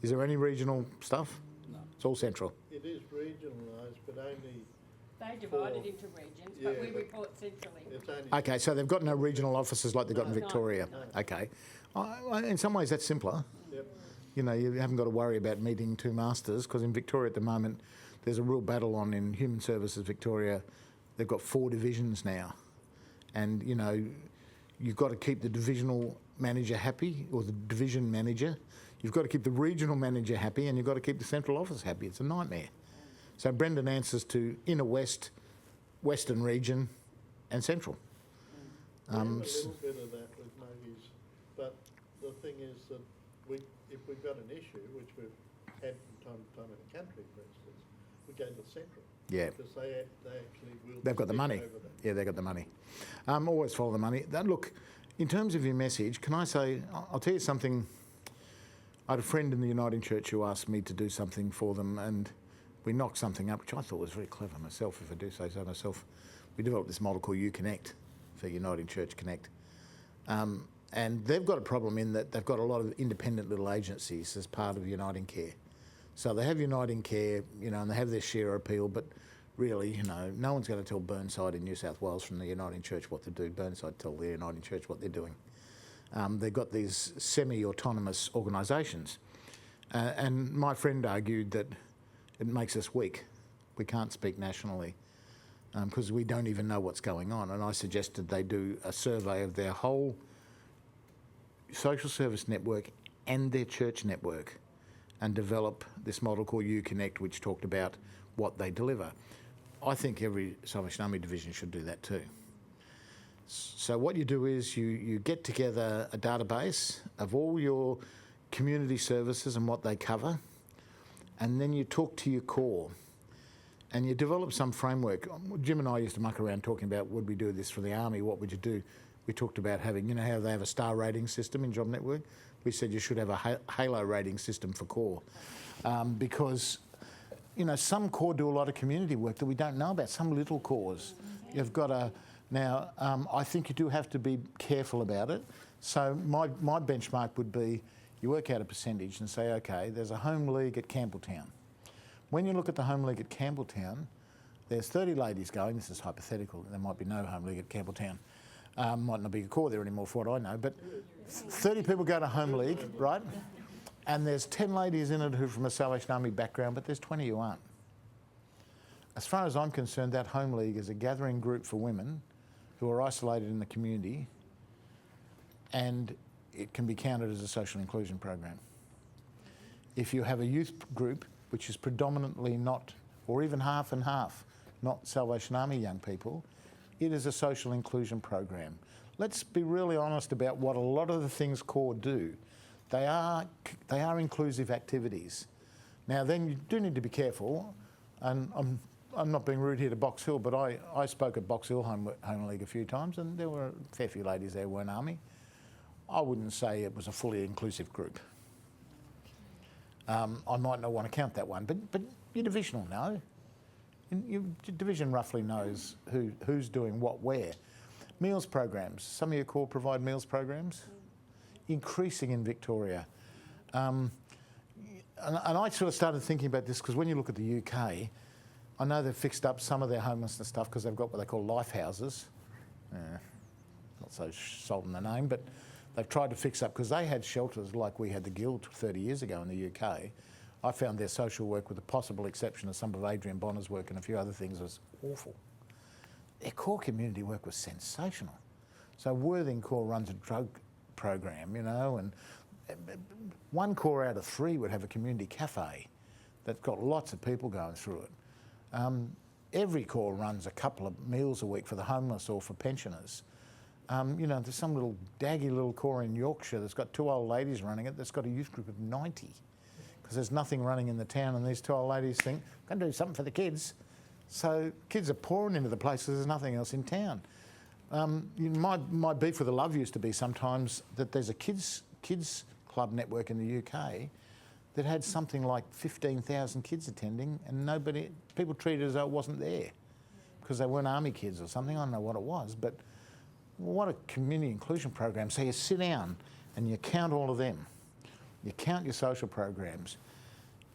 Is there any regional stuff? No. It's all central. It is regionalised, but only, They divide it into regions, but Yeah, we but report centrally. it's only. Okay, so they've got no regional offices like they've got in No. Victoria. No. Okay. In some ways, that's simpler. Yep. You know, you haven't got to worry about meeting two masters, because in Victoria at the moment, there's a real battle on in Human Services Victoria. They've got 4 divisions now. And, you know, you've got to keep the divisional manager happy, or the division manager. You've got to keep the regional manager happy and you've got to keep the central office happy. It's a nightmare. So Brendan answers to Inner West, Western Region and Central. We have a little bit of that with Mogies, but the thing is that if we've got an issue, which we've had from time to time in the country, for instance, we go to Central. Yeah. Because they actually will. They've got the speak money. over that. Yeah, they've got the money. Always follow the money. Look, in terms of your message, can I say, I'll tell you something. I had a friend in the Uniting Church who asked me to do something for them, and we knocked something up, which I thought was very clever myself, if I do say so myself. We developed this model called UConnect, for Uniting Church Connect. And they've got a problem in that they've got a lot of independent little agencies as part of Uniting Care. So they have Uniting Care, and they have their share appeal, but really, no one's going to tell Burnside in New South Wales from the Uniting Church what to do. Burnside tell the Uniting Church what they're doing. They've got these semi-autonomous organisations. And my friend argued that it makes us weak. We can't speak nationally because we don't even know what's going on. And I suggested they do a survey of their whole social service network and their church network and develop this model called UConnect, which talked about what they deliver. I think every Salvation Army division should do that too. So what you do is you get together a database of all your community services and what they cover, and then you talk to your core and you develop some framework. Jim and I used to muck around talking about, would we do this for the Army, what would you do? We talked about having, how they have a star rating system in Job Network? We said you should have a halo rating system for core because, some core do a lot of community work that we don't know about, some little cores. You've got to... Now, I think you do have to be careful about it. So my benchmark would be you work out a percentage and say, OK, there's a home league at Campbelltown. When you look at the home league at Campbelltown, there's 30 ladies going. This is hypothetical. There might be no home league at Campbelltown. Might not be a core there anymore for what I know. But 30 people go to home league, right? And there's 10 ladies in it who are from a Salvation Army background, but there's 20 who aren't. As far as I'm concerned, that home league is a gathering group for women who are isolated in the community, and it can be counted as a social inclusion program. If you have a youth group, which is predominantly not, or even half and half, not Salvation Army young people, it is a social inclusion program. Let's be really honest about what a lot of the things core do. They are inclusive activities. Now then you do need to be careful, and I'm not being rude here to Box Hill, but I spoke at Box Hill Home League a few times, and there were a fair few ladies there who weren't Army. I wouldn't say it was a fully inclusive group. I might not want to count that one, but your division will know. Your division roughly knows who's doing what where. Meals programs. Some of your core provide meals programs. Increasing in Victoria. And I sort of started thinking about this because when you look at the UK, I know they've fixed up some of their homelessness stuff because they've got what they call life houses. Not so sold in the name, but they've tried to fix up because they had shelters like we had the Guild 30 years ago in the UK. I found their social work, with the possible exception of some of Adrian Bonner's work and a few other things, was awful. Their core community work was sensational. So Worthing Core runs a drug program, and one core out of 3 would have a community cafe that's got lots of people going through it. Every core runs a couple of meals a week for the homeless or for pensioners. There's some little daggy little core in Yorkshire that's got 2 old ladies running it that's got a youth group of 90 because there's nothing running in the town, and these 2 old ladies think, I'm going to do something for the kids. So kids are pouring into the place because there's nothing else in town. My beef with the Love used to be sometimes that there's a kids club network in the UK that had something like 15,000 kids attending, and people treated it as though it wasn't there because they weren't Army kids or something. I don't know what it was, but what a community inclusion program. So you sit down and you count all of them. You count your social programs.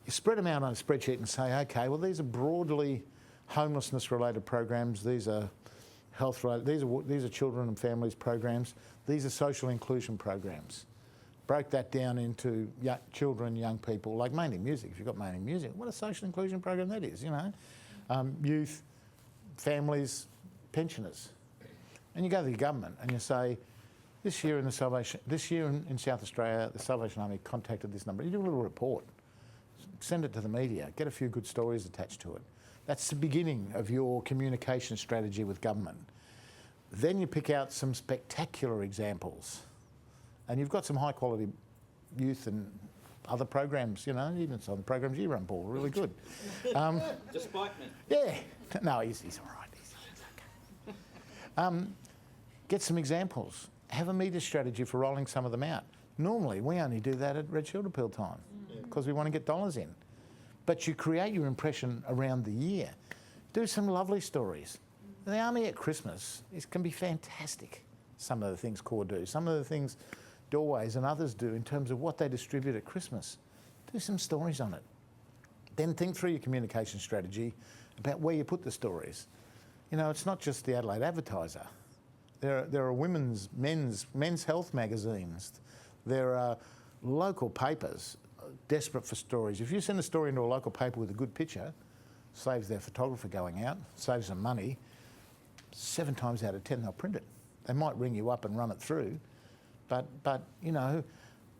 You spread them out on a spreadsheet and say, okay, well, these are broadly homelessness-related programs. These are health-related. These are children and families programs. These are social inclusion programs. Broke that down into children, young people, like mainly music. If you've got mainly music, what a social inclusion program that is, youth, families, pensioners. And you go to the government and you say, This year in South Australia, the Salvation Army contacted this number. You do a little report, send it to the media, get a few good stories attached to it. That's the beginning of your communication strategy with government. Then you pick out some spectacular examples, and you've got some high quality youth and other programs, you know, even some of the programs you run, Paul, are really good. Despite me. Yeah, no, he's all right. He's okay. Get some examples. Have a media strategy for rolling some of them out. Normally, we only do that at Red Shield Appeal time because we want to get dollars in. But you create your impression around the year. Do some lovely stories. The Army at Christmas can be fantastic. Some of the things Corps do, some of the things Doorways and others do in terms of what they distribute at Christmas. Do some stories on it. Then think through your communication strategy about where you put the stories. You know, it's not just the Adelaide Advertiser. There are men's health magazines. There are local papers desperate for stories. If you send a story into a local paper with a good picture, saves their photographer going out, saves them money, 7 times out of 10 they'll print it. They might ring you up and run it through, but you know,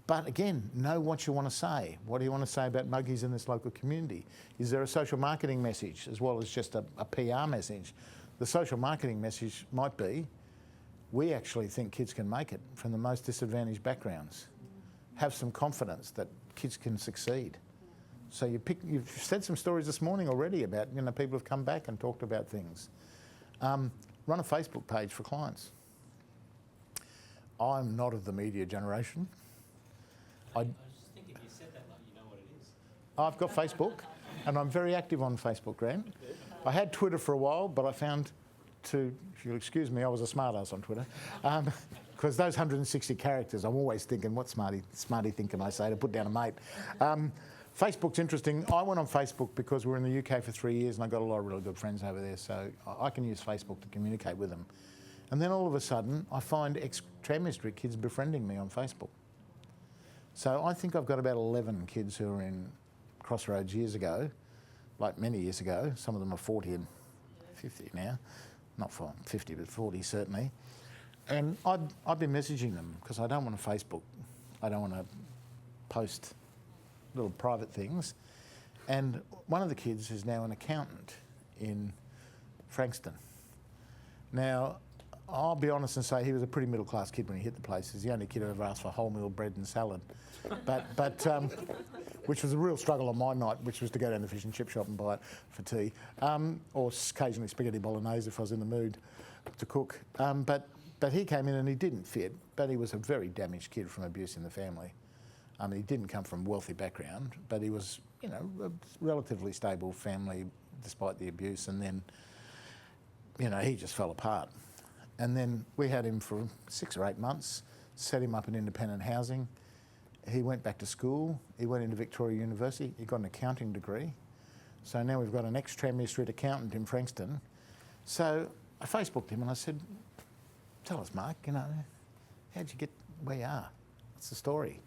but again, know what you want to say. What do you want to say about muggies in this local community? Is there a social marketing message as well as just a PR message? The social marketing message might be, we actually think kids can make it from the most disadvantaged backgrounds. Have some confidence that kids can succeed. So you've said some stories this morning already about, you know, people have come back and talked about things. Run a Facebook page for clients. I'm not of the media generation. I was just thinking, you said that like you know what it is. I've got Facebook, and I'm very active on Facebook, Grant. I had Twitter for a while, but I found if you'll excuse me, I was a smartass on Twitter. Because those 160 characters, I'm always thinking, what smarty thing can I say to put down a mate? Facebook's interesting. I went on Facebook because we were in the UK for 3 years and I got a lot of really good friends over there, so I can use Facebook to communicate with them. And then all of a sudden, I find ex-Tram District kids befriending me on Facebook. So I think I've got about 11 kids who were in Crossroads years ago, like many years ago. Some of them are 40 and 50 now. Not 50, but 40 certainly. And I've been messaging them because I don't want to Facebook. I don't want to post little private things. And one of the kids is now an accountant in Frankston. Now, I'll be honest and say he was a pretty middle-class kid when he hit the place. He's the only kid who ever asked for wholemeal bread and salad. But which was a real struggle on my night, which was to go down to the fish and chip shop and buy it for tea. Or occasionally spaghetti bolognese if I was in the mood to cook. But he came in and he didn't fit, but he was a very damaged kid from abuse in the family. I mean, he didn't come from a wealthy background, but he was, you know, a relatively stable family despite the abuse. And then, you know, he just fell apart. And then we had him for 6 or 8 months, set him up in independent housing. He went back to school. He went into Victoria University. He got an accounting degree. So now we've got an ex-Tranmere Street accountant in Frankston. So I Facebooked him and I said, tell us, Mark, you know, how'd you get where you are? What's the story?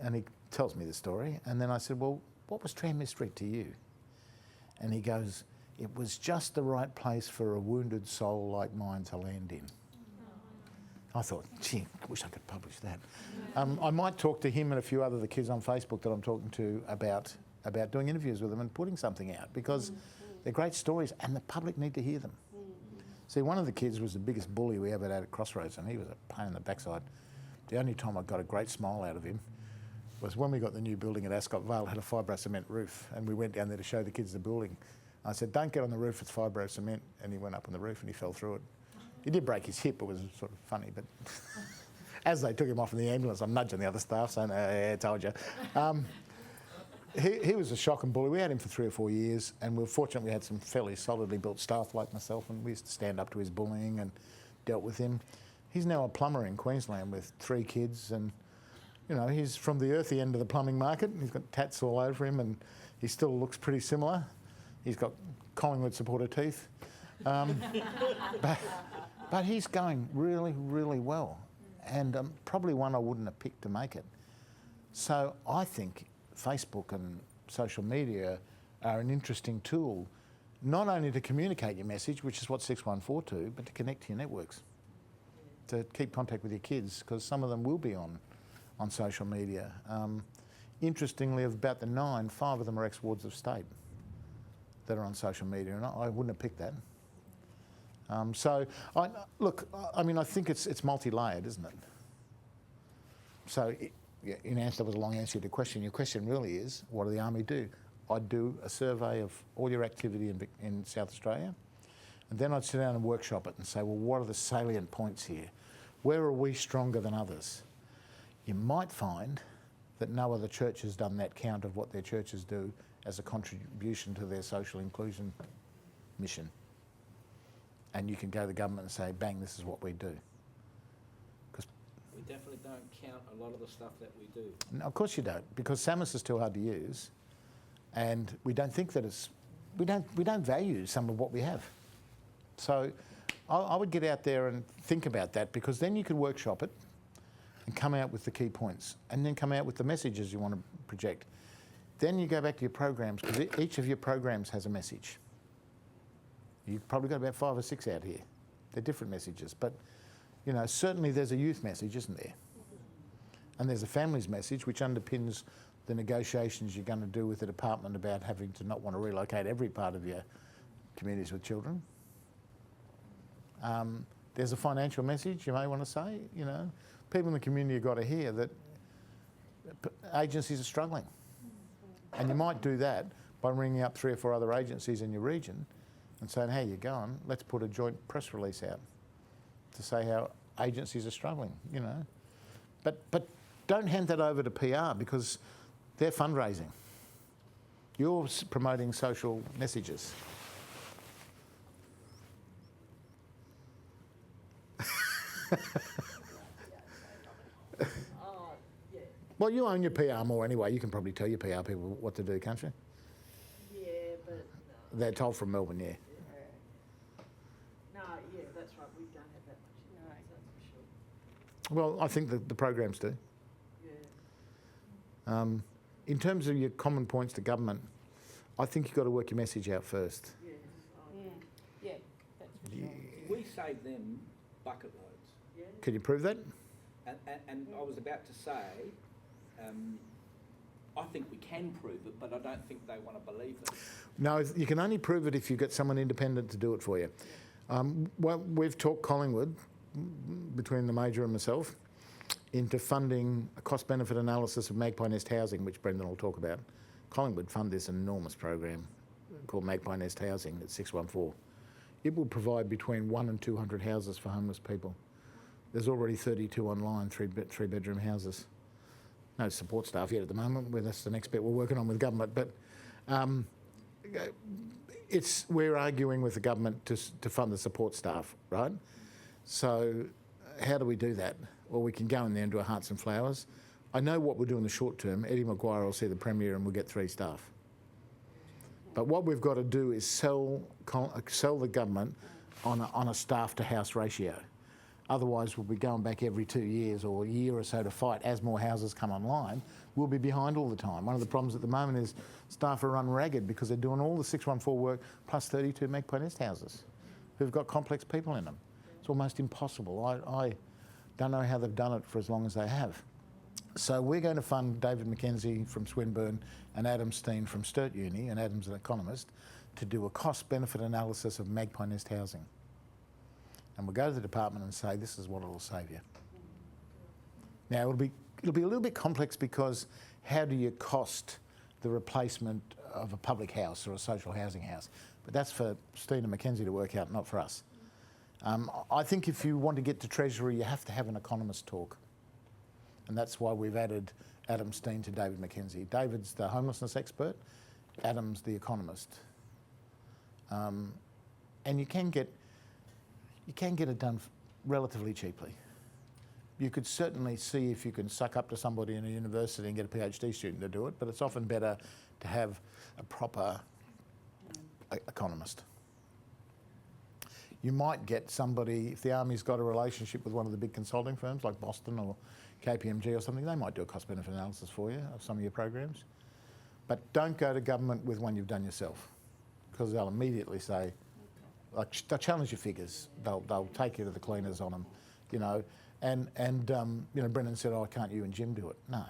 And he tells me the story. And then I said, well, what was Tranmere Street to you? And he goes, it was just the right place for a wounded soul like mine to land in. I thought, gee, I wish I could publish that. I might talk to him and a few other the kids on Facebook that I'm talking to about doing interviews with them and putting something out because they're great stories and the public need to hear them. See, one of the kids was the biggest bully we ever had at Crossroads and he was a pain in the backside. The only time I got a great smile out of him was when we got the new building at Ascot Vale, it had a fibro cement roof and we went down there to show the kids the building. I said, don't get on the roof, it's fibro cement. And he went up on the roof and he fell through it. He did break his hip, it was sort of funny, but as they took him off in the ambulance, I'm nudging the other staff saying, I told you. He was a shock and bully. We had him for 3 or 4 years and we were fortunate we had some fairly solidly built staff like myself and we used to stand up to his bullying and dealt with him. He's now a plumber in Queensland with 3 kids and, you know, he's from the earthy end of the plumbing market. He's got tats all over him and he still looks pretty similar. He's got Collingwood supporter teeth. But he's going really, really well. And probably one I wouldn't have picked to make it. So I think Facebook and social media are an interesting tool, not only to communicate your message, which is what 614 do, but to connect to your networks. to keep contact with your kids, because some of them will be on social media. Interestingly, of about the 9, 5 of them are ex-wards of state that are on social media, and I wouldn't have picked that. I mean, I think it's multi-layered, isn't it? So, in answer, that was a long answer to your question. Your question really is, what do the Army do? I'd do a survey of all your activity in South Australia, and then I'd sit down and workshop it and say, well, what are the salient points here? Where are we stronger than others? You might find that no other church has done that count of what their churches do as a contribution to their social inclusion mission. And you can go to the government and say, bang, this is what we do. We definitely don't count a lot of the stuff that we do. No, of course you don't, because SAMUS is too hard to use, and we don't think that we don't value some of what we have. So I would get out there and think about that, because then you could workshop it and come out with the key points, and then come out with the messages you want to project. Then you go back to your programs, because each of your programs has a message. You've probably got about 5 or 6 out here. They're different messages, but you know, certainly there's a youth message, isn't there? And there's a families message, which underpins the negotiations you're going to do with the department about having to not want to relocate every part of your communities with children. There's a financial message you may want to say, you know. People in the community have got to hear that agencies are struggling. And you might do that by ringing up 3 or 4 other agencies in your region and saying, how you going? Let's put a joint press release out to say how agencies are struggling, you know. But don't hand that over to PR, because they're fundraising. You're promoting social messages. Well, you own your PR more anyway. You can probably tell your PR people what to do, can't you? Yeah, but no. They're told from Melbourne, yeah. No, yeah, that's right. We don't have that much influence, that's for sure. Well, I think the programs do. Yeah. In terms of your common points to government, I think you've got to work your message out first. Yeah. Yeah, that's for sure. We save them bucket loads. Yeah. Can you prove that? And I was about to say, I think we can prove it, but I don't think they want to believe it. No, you can only prove it if you've got someone independent to do it for you. Well, we've talked Collingwood, between the Major and myself, into funding a cost-benefit analysis of Magpie Nest housing, which Brendan will talk about. Collingwood fund this enormous program called Magpie Nest Housing at 614. It will provide between 1 and 200 houses for homeless people. There's already 32 online, three-bedroom houses. No support staff yet at the moment. That's the next bit we're working on with government. But we're arguing with the government to fund the support staff, right? So how do we do that? Well, we can go in there and do a Hearts and Flowers. I know what we'll do in the short term. Eddie Maguire will see the Premier and we'll get 3 staff. But what we've got to do is sell the government on a staff-to-house ratio. Otherwise, we'll be going back every 2 years or a year or so to fight as more houses come online. We'll be behind all the time. One of the problems at the moment is staff are run ragged because they're doing all the 614 work plus 32 Magpie Nest houses who've got complex people in them. It's almost impossible. I don't know how they've done it for as long as they have. So we're going to fund David Mackenzie from Swinburne and Adam Steen from Sturt Uni, and Adam's an economist, to do a cost-benefit analysis of Magpie Nest housing. And we'll go to the department and say, this is what it'll save you. Now, it'll be a little bit complex, because how do you cost the replacement of a public house or a social housing house? But that's for Steen and Mackenzie to work out, not for us. I think if you want to get to Treasury, you have to have an economist talk. And that's why we've added Adam Steen to David Mackenzie. David's the homelessness expert, Adam's the economist. And you can get it done relatively cheaply. You could certainly see if you can suck up to somebody in a university and get a PhD student to do it, but it's often better to have a proper economist. You might get somebody, if the Army's got a relationship with one of the big consulting firms like Boston or KPMG or something, they might do a cost-benefit analysis for you of some of your programs. But don't go to government with one you've done yourself, because they'll immediately say, like, they'll challenge your figures. They'll take you to the cleaners on them. you know. And you know, Brendan said, "Oh, can't you and Jim do it?" No,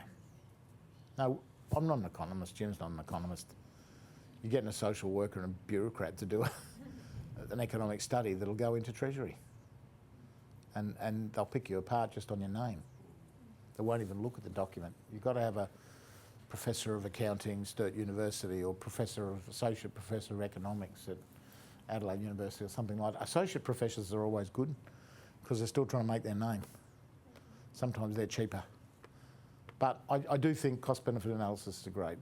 I'm not an economist. Jim's not an economist. You're getting a social worker and a bureaucrat to do an economic study that'll go into Treasury, and they'll pick you apart just on your name. They won't even look at the document. You've got to have a professor of accounting, Sturt University, or associate professor of economics at Adelaide University or something like that. Associate professors are always good because they're still trying to make their name. Sometimes they're cheaper. But I do think cost-benefit analysis is great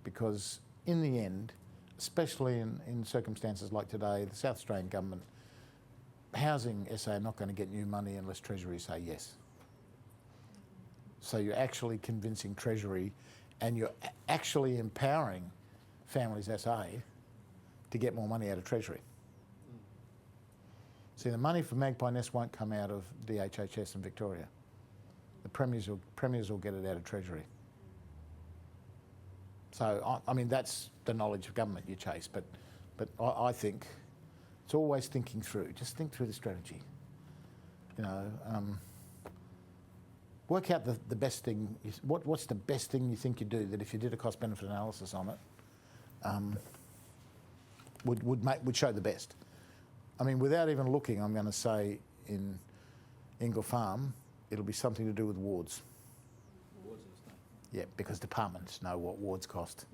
because in the end, especially in circumstances like today, the South Australian government, Housing SA are not going to get new money unless Treasury say yes. So you're actually convincing Treasury and you're actually empowering Families SA to get more money out of Treasury. See, the money for Magpie Nest won't come out of DHHS in Victoria. The premiers will get it out of Treasury. So, I mean, that's the knowledge of government you chase, but I think it's always thinking through. Just think through the strategy. You know, work out the best thing. What's the best thing you think you do that if you did a cost-benefit analysis on it, would show the best. I mean, without even looking, I'm going to say in Ingle Farm, it'll be something to do with wards. Wards and stuff. Yeah, because departments know what wards cost.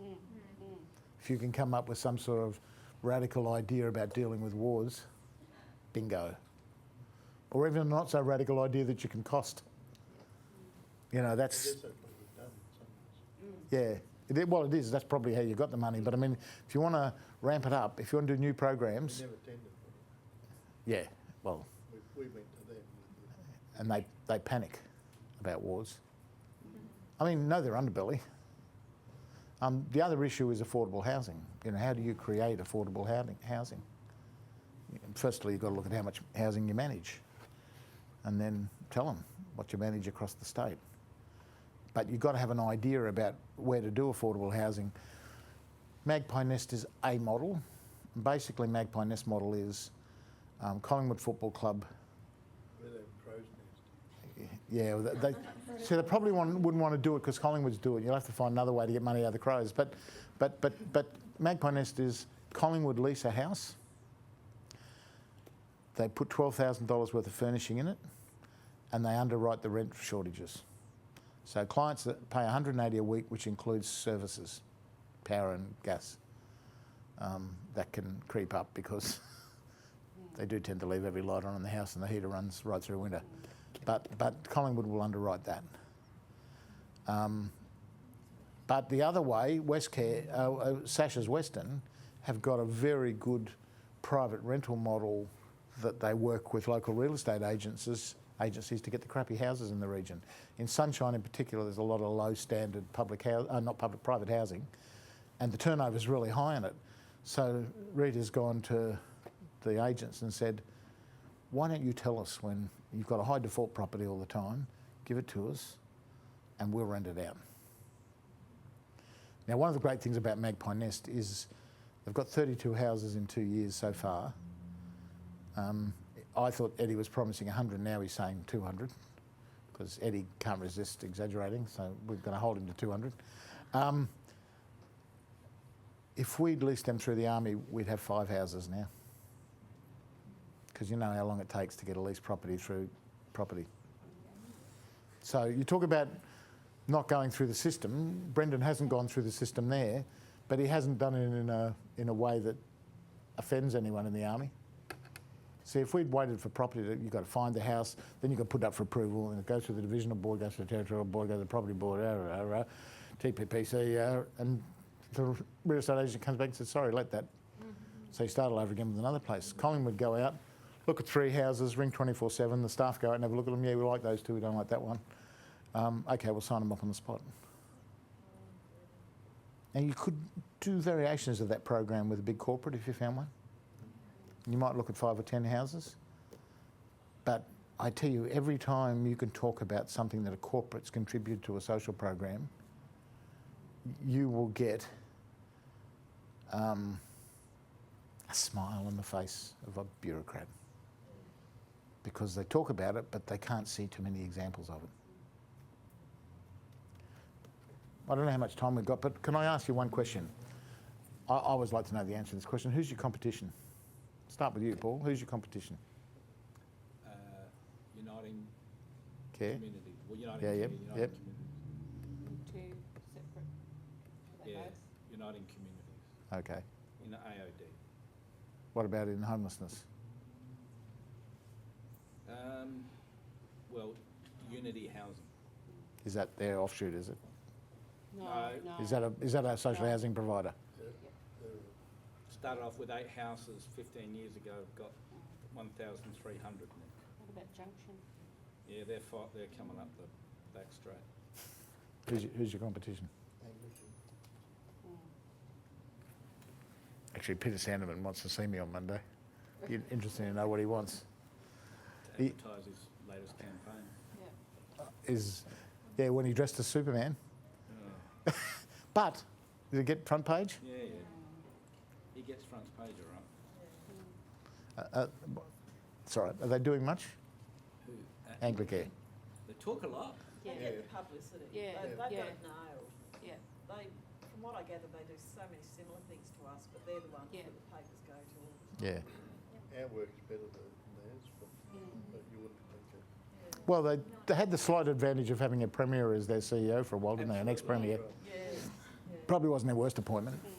If you can come up with some sort of radical idea about dealing with wards, bingo. Or even a not so radical idea that you can cost. You know, I that's, guess that's what we've done in some ways. yeah. Well, it is. That's probably how you got the money. But I mean, if you want to ramp it up, if you want to do new programs, We never tendered for it. yeah, well, We went to them. and they panic about wards. I mean, no, they're underbelly. The other issue is affordable housing. You know, how do you create affordable housing? Firstly, you've got to look at how much housing you manage, and then tell them what you manage across the state. But you've got to have an idea about where to do affordable housing. Magpie Nest is a model. Basically, Magpie Nest model is Collingwood Football Club. With them crow's nest. Yeah, so they probably wouldn't want to do it because Collingwood's do it. You'll have to find another way to get money out of the Crows. But Magpie Nest is Collingwood lease a house. They put $12,000 worth of furnishing in it, and they underwrite the rent shortages. So clients that pay $180 a week, which includes services, power and gas, that can creep up because they do tend to leave every light on in the house and the heater runs right through winter. But Collingwood will underwrite that. But the other way, Westcare, Sasha's Western, have got a very good private rental model that they work with local real estate agencies to get the crappy houses in the region. In Sunshine in particular, there's a lot of low standard private housing, and the turnover is really high in it. So Rita's gone to the agents and said, why don't you tell us when you've got a high default property all the time, give it to us and we'll rent it out. Now, one of the great things about Magpie Nest is they've got 32 houses in 2 years so far. I thought Eddie was promising 100, now he's saying 200 because Eddie can't resist exaggerating, so we're going to hold him to 200. If we'd leased them through the Army, we'd have 5 houses now. Because you know how long it takes to get a lease property through property. So you talk about not going through the system. Brendan hasn't gone through the system there, but he hasn't done it in a way that offends anyone in the Army. See, if we'd waited for property, you've got to find the house, then you've got to put it up for approval, and it goes through the divisional board, goes to the territorial board, goes to the property board, TPPC, and the real estate agent comes back and says, sorry, let that. So you start all over again with another place. Collingwood would go out, look at 3 houses, ring 24/7, the staff go out and have a look at them. Yeah, we like those 2, we don't like that one. Okay, we'll sign them up on the spot. And you could do variations of that program with a big corporate if you found one. You might look at 5 or 10 houses. But I tell you, every time you can talk about something that a corporate's contributed to a social program, you will get a smile on the face of a bureaucrat. because they talk about it, but they can't see too many examples of it. I don't know how much time we've got, but can I ask you one question? I always like to know the answer to this question. Who's your competition? Start with you, Paul. Who's your competition? Uniting Care? community. Well, uniting Yeah, yep, community. yep. Community. Two separate. Are they Yeah, both? uniting communities Okay. in the AOD. What about in homelessness? Well, Unity Housing. Is that their offshoot, is it? No, No. no. Is that a social No. housing provider? Started off with 8 houses 15 years ago, got 1,300 now. What about Junction? Yeah, they're coming up the back straight. Who's your competition? Mm. Actually, Peter Sanderman wants to see me on Monday. Be interesting to know what he wants. To He- advertise his latest campaign. Yeah. When he dressed as Superman. But did it get front page? Yeah. He gets front page, all right. It's all right. Are they doing much? Who? Anglicare. They talk a lot. They Yeah. get the publicity. Yeah, They've got yeah. it nailed. Yeah. They, from what I gather, they do so many similar things to us, but they're the ones Yeah. that the papers go to all the time. Yeah. Our work's better than theirs, Mm. but you wouldn't think it. Well, they had the slight advantage of having a premier as their CEO for a while, didn't they? An ex-premier. Yeah. Probably wasn't their worst appointment. So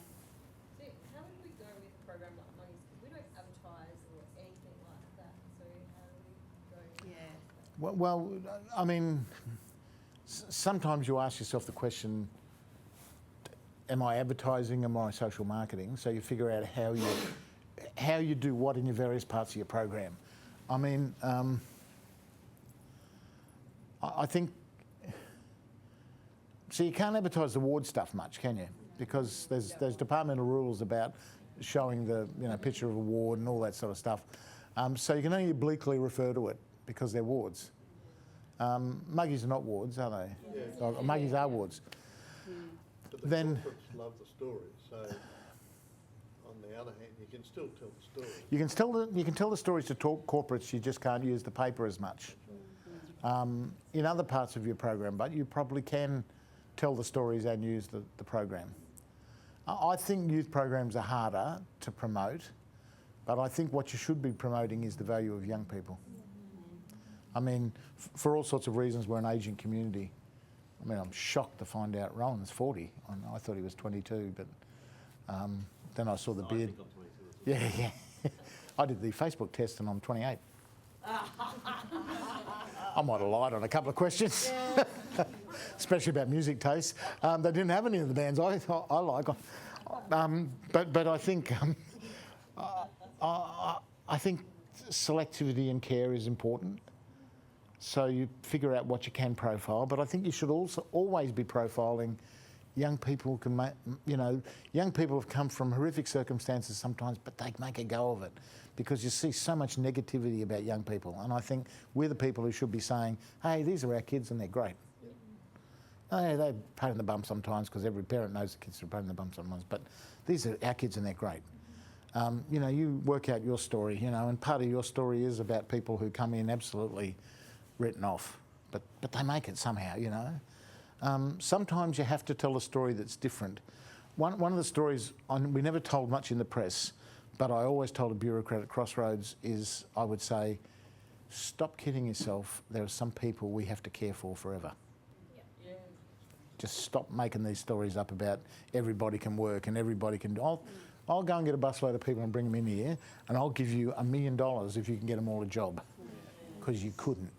how would we go with a program like Muggies? Because we don't advertise or anything like that. So how do we go? Yeah. Well, I mean, sometimes you ask yourself the question, am I advertising, am I social marketing? So you figure out how you do what in your various parts of your program. I mean, I think, so you can't advertise the ward stuff much, can you? Because there's departmental rules about showing the picture of a ward and all that sort of stuff. So you can only obliquely refer to it because they're wards. Muggies are not wards, are they? Yeah. Oh, Muggies are wards. But the Then- corporates love the story, so on the other hand, you can still tell the story. You can tell the stories to corporates. You just can't use the paper as much. In other parts of your program, but you probably can tell the stories and use the program. I think youth programs are harder to promote, but I think what you should be promoting is the value of young people. I mean, for all sorts of reasons, we're an ageing community. I mean, I'm shocked to find out Rowan's 40. I thought he was 22, but then I saw the beard. I think I'm 22 as well. Yeah. I did the Facebook test and I'm 28. I might have lied on a couple of questions, especially about music taste. They didn't have any of the bands I like. But I think I think selectivity and care is important. So you figure out what you can profile, but I think you should also always be profiling young people. Young people have come from horrific circumstances sometimes, but they make a go of it because you see so much negativity about young people. And I think we're the people who should be saying, hey, these are our kids and they're great. Oh, yeah, they're a pain in the bum sometimes because every parent knows the kids are a pain in the bum sometimes, but these are our kids and they're great. You work out your story, and part of your story is about people who come in absolutely written off, but they make it somehow, Sometimes you have to tell a story that's different. One of the stories we never told much in the press, but I always told a bureaucrat at Crossroads is, I would say, stop kidding yourself. There are some people we have to care for forever. Yeah. Just stop making these stories up about everybody can work and everybody can do. I'll go and get a busload of people and bring them in here, and I'll give you $1 million if you can get them all a job, because you couldn't.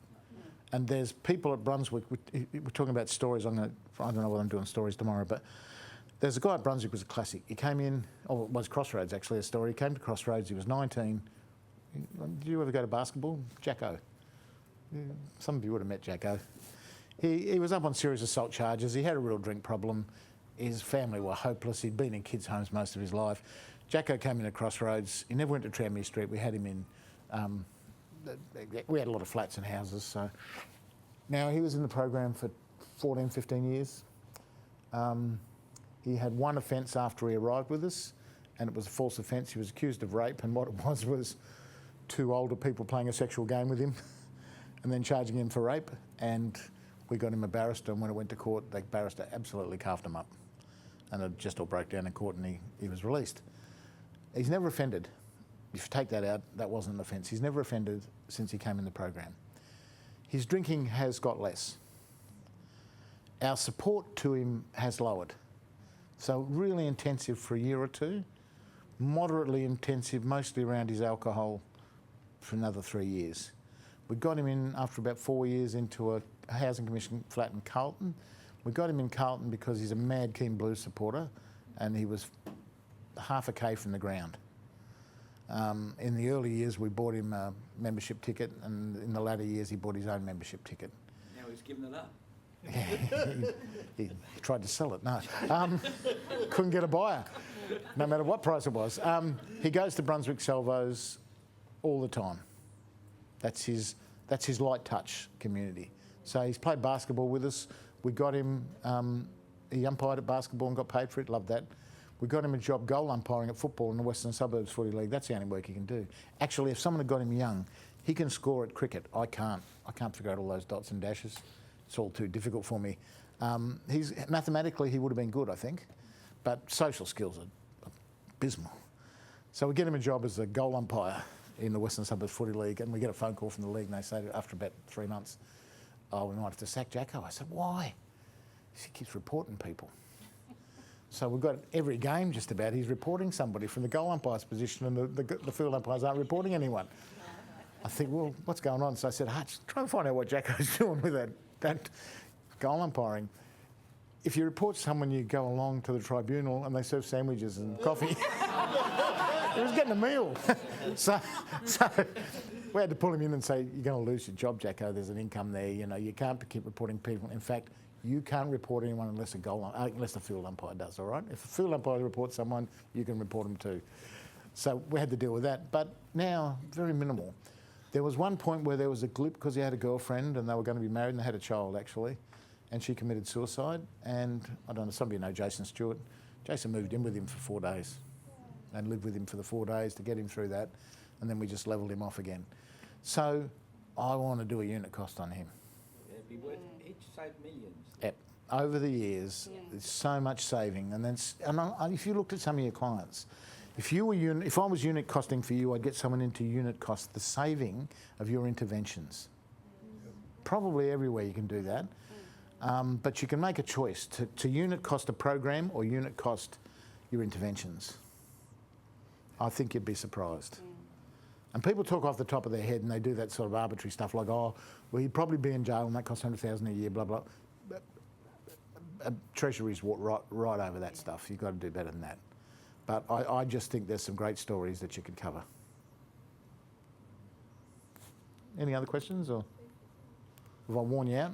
And there's people at Brunswick, we're talking about stories, I don't know whether I'm doing stories tomorrow, but there's a guy at Brunswick who was a classic. He came in, it was Crossroads actually, a story. He came to Crossroads, he was 19. Did you ever go to basketball? Jacko. Some of you would have met Jacko. He was up on serious assault charges. He had a real drink problem. His family were hopeless. He'd been in kids' homes most of his life. Jacko came into Crossroads. He never went to Tranmere Street. We had him in... we had a lot of flats and houses, so... Now, he was in the program for 14, 15 years. He had one offence after he arrived with us, and it was a false offence. He was accused of rape, and what it was two older people playing a sexual game with him and then charging him for rape, and we got him a barrister, and when it went to court, the barrister absolutely carved him up, and it just all broke down in court, and he was released. He's never offended. If you take that out, that wasn't an offence. He's never offended since he came in the program. His drinking has got less. Our support to him has lowered. So really intensive for a year or two, moderately intensive, mostly around his alcohol, for another 3 years. We got him in, after about 4 years, into a Housing Commission flat in Carlton. We got him in Carlton because he's a mad keen Blues supporter, and he was half a K from the ground. In the early years, we bought him a membership ticket, and in the latter years, he bought his own membership ticket. Now he's given it up. He tried to sell it, no. Couldn't get a buyer, no matter what price it was. He goes to Brunswick Salvos all the time. That's his light touch community. So he's played basketball with us. We got him, he umpired at basketball and got paid for it, loved that. We got him a job goal umpiring at football in the Western Suburbs Footy League. That's the only work he can do. Actually, if someone had got him young, he can score at cricket. I can't figure out all those dots and dashes. It's all too difficult for me. Mathematically, he would have been good, I think, but social skills are abysmal. So we get him a job as a goal umpire in the Western Suburbs Footy League, and we get a phone call from the league, and they say after about 3 months, "Oh, we might have to sack Jacko." I said, "Why?" He keeps reporting people. So we've got every game just about, he's reporting somebody from the goal umpire's position, and the field umpires aren't reporting anyone. I think, well, what's going on? So I said, Hutch, try and find out what Jacko's doing with that goal umpiring. If you report someone, you go along to the tribunal and they serve sandwiches and coffee. He was getting a meal. so we had to pull him in and say, "You're going to lose your job, Jacko. There's an income there. You know, you can't keep reporting people. In fact, you can't report anyone unless a field umpire does, all right? If a field umpire reports someone, you can report them too." So we had to deal with that. But now, very minimal. There was one point where there was a glip because he had a girlfriend and they were going to be married, and they had a child, actually. And she committed suicide. And I don't know, some of you know Jason Stewart. Jason moved in with him for 4 days and lived with him for the 4 days to get him through that. And then we just levelled him off again. So I want to do a unit cost on him. It'd be worth, he'd save millions. Yep. Over the years, there's so much saving. And then, if you looked at some of your clients, if I was unit costing for you, I'd get someone into unit cost the saving of your interventions. Probably everywhere you can do that. But you can make a choice to unit cost a program or unit cost your interventions. I think you'd be surprised. And people talk off the top of their head and they do that sort of arbitrary stuff like, "Oh, well, he'd probably be in jail and that costs $100,000 a year, blah, blah." Treasury's right over that stuff. You've got to do better than that. But I just think there's some great stories that you could cover. Any other questions, or have I worn you out?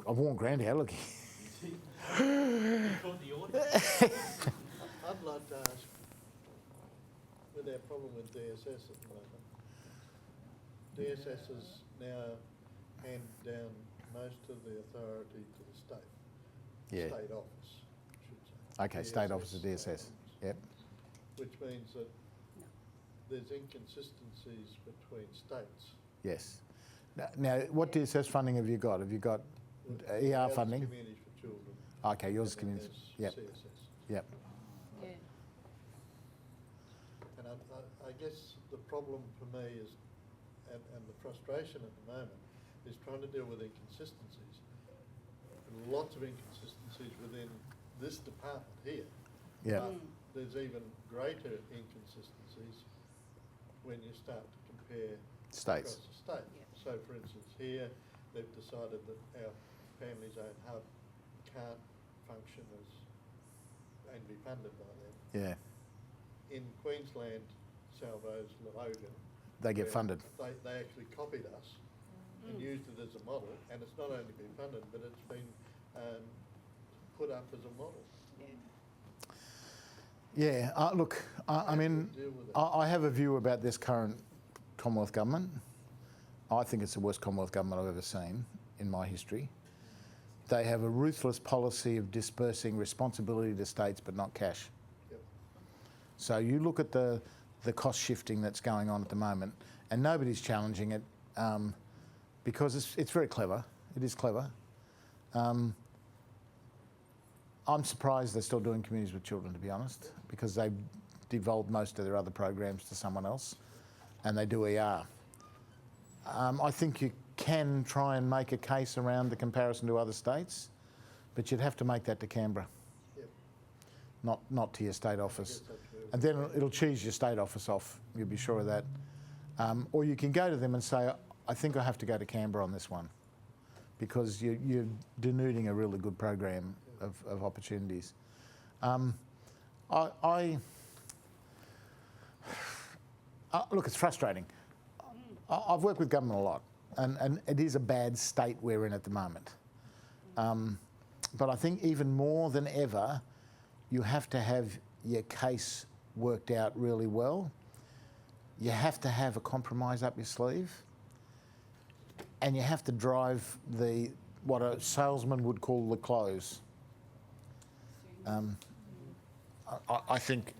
I've worn Grant out, look. Caught the order. I'd like to ask, with our problem with DSS at the moment, DSS has now handed down most of the authority to the state. Yeah. State office, I should say. Okay, state office of DSS. Yep. Which means that there's inconsistencies between states. Yes. Now, what DSS funding have you got? Have you got ER Ours is funding? Communities for Children. Okay, yours is and then community. there's Yep. CSS. Yep. Yeah. And I guess the problem for me is, and the frustration at the moment, is trying to deal with inconsistencies. And lots of inconsistencies within this department here. Yep. But there's even greater inconsistencies when you start to compare States. across the state. Yep. So for instance, here, they've decided that our family zone hub can't function and be funded by them. Yeah. In Queensland, Salvos, Logan, They get where funded. They actually copied us and used it as a model, and it's not only been funded, but it's been put up as a model. Yeah. Look, I mean, Deal with it. I have a view about this current Commonwealth government. I think it's the worst Commonwealth government I've ever seen in my history. They have a ruthless policy of dispersing responsibility to states but not cash. Yep. So you look at the the cost shifting that's going on at the moment, and nobody's challenging it because it's very clever. It is clever. I'm surprised they're still doing communities with children, to be honest, because they've devolved most of their other programs to someone else, and they do ER. I think you can try and make a case around the comparison to other states, but you'd have to make that to Canberra, Yep. not to your state office. Yes, that's where And then it'll cheese your state office off, you'll be sure of that. Or you can go to them and say, I think I have to go to Canberra on this one, because you're denuding a really good program of opportunities. Look, it's frustrating. I've worked with government a lot, and it is a bad state we're in at the moment. But I think even more than ever, you have to have your case worked out really well. You have to have a compromise up your sleeve, and you have to drive what a salesman would call the close. I think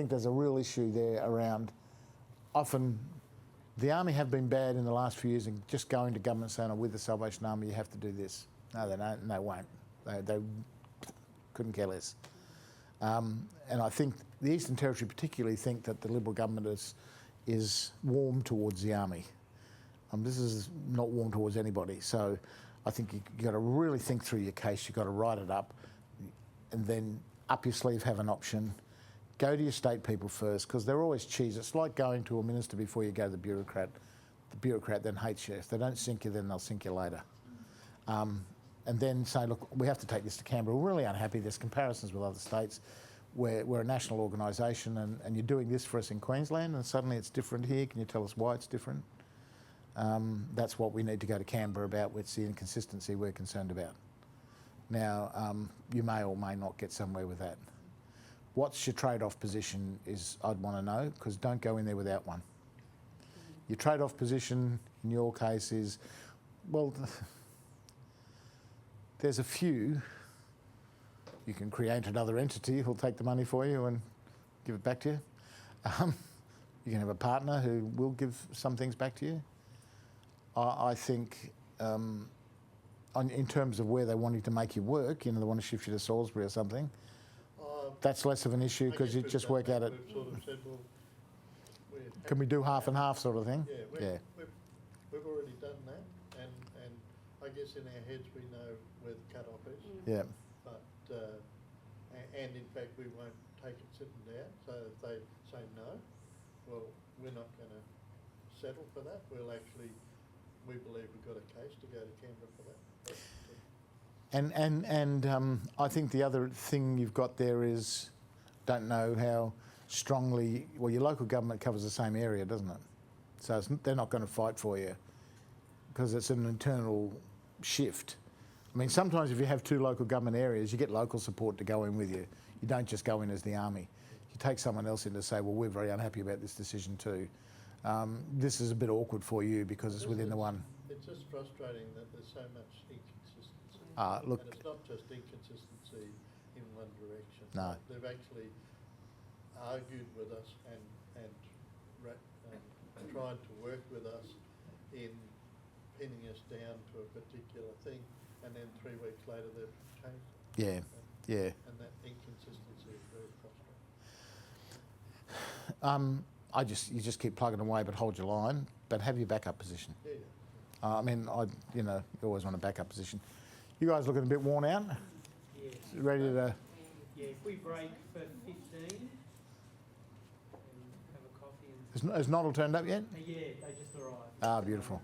there's a real issue there around. Often, the Army have been bad in the last few years, and just going to government saying, "Oh, with the Salvation Army, you have to do this." No, they don't. And they won't. They couldn't care less. And I think the Eastern Territory particularly think that the Liberal government is warm towards the Army. This is not warm towards anybody. So I think you've got to really think through your case. You've got to write it up, and then up your sleeve have an option. Go to your state people first, because they're always cheese. It's like going to a minister before you go to the bureaucrat. The bureaucrat then hates you. If they don't sink you, then they'll sink you later. And then say, look, we have to take this to Canberra. We're really unhappy. There's comparisons with other states. We're a national organisation, and you're doing this for us in Queensland, and suddenly it's different here. Can you tell us why it's different? That's what we need to go to Canberra about. It's the inconsistency we're concerned about. Now, you may or may not get somewhere with that. What's your trade-off position is I'd want to know, because don't go in there without one. Your trade-off position in your case is, well, there's a few. You can create another entity who'll take the money for you and give it back to you. You can have a partner who will give some things back to you. I think in terms of where they wanting to make you work, they want to shift you to Salisbury or something, that's less of an issue, because you just work out it. We've sort of said, well, Can we do half and half sort of thing? Yeah, we've already done that, and I guess in our heads we know where the cut-off is. Yeah. But, and in fact we won't take it sitting down, so if they say no, well, we're not going to settle for that. We believe we've got a case to go to Canberra for that. And I think the other thing you've got there is, don't know how strongly, well, your local government covers the same area, doesn't it? So they're not going to fight for you, because it's an internal shift. I mean, sometimes if you have two local government areas, you get local support to go in with you. You don't just go in as the Army. You take someone else in to say, well, we're very unhappy about this decision too. This is a bit awkward for you because it's within the one. It's just frustrating that there's so much inconsistency. Look, and it's not just inconsistency in one direction. No. They've actually argued with us and tried to work with us in pinning us down to a particular thing, and then 3 weeks later they've changed it. Yeah. And that inconsistency is very frustrating. You just keep plugging away, but hold your line, but have your backup position. Yeah. You always want a backup position. You guys looking a bit worn out? Yeah. Ready to? Yeah, if we break for 15 and have a coffee and... Has Nottle turned up yet? Yeah, they just arrived. Beautiful.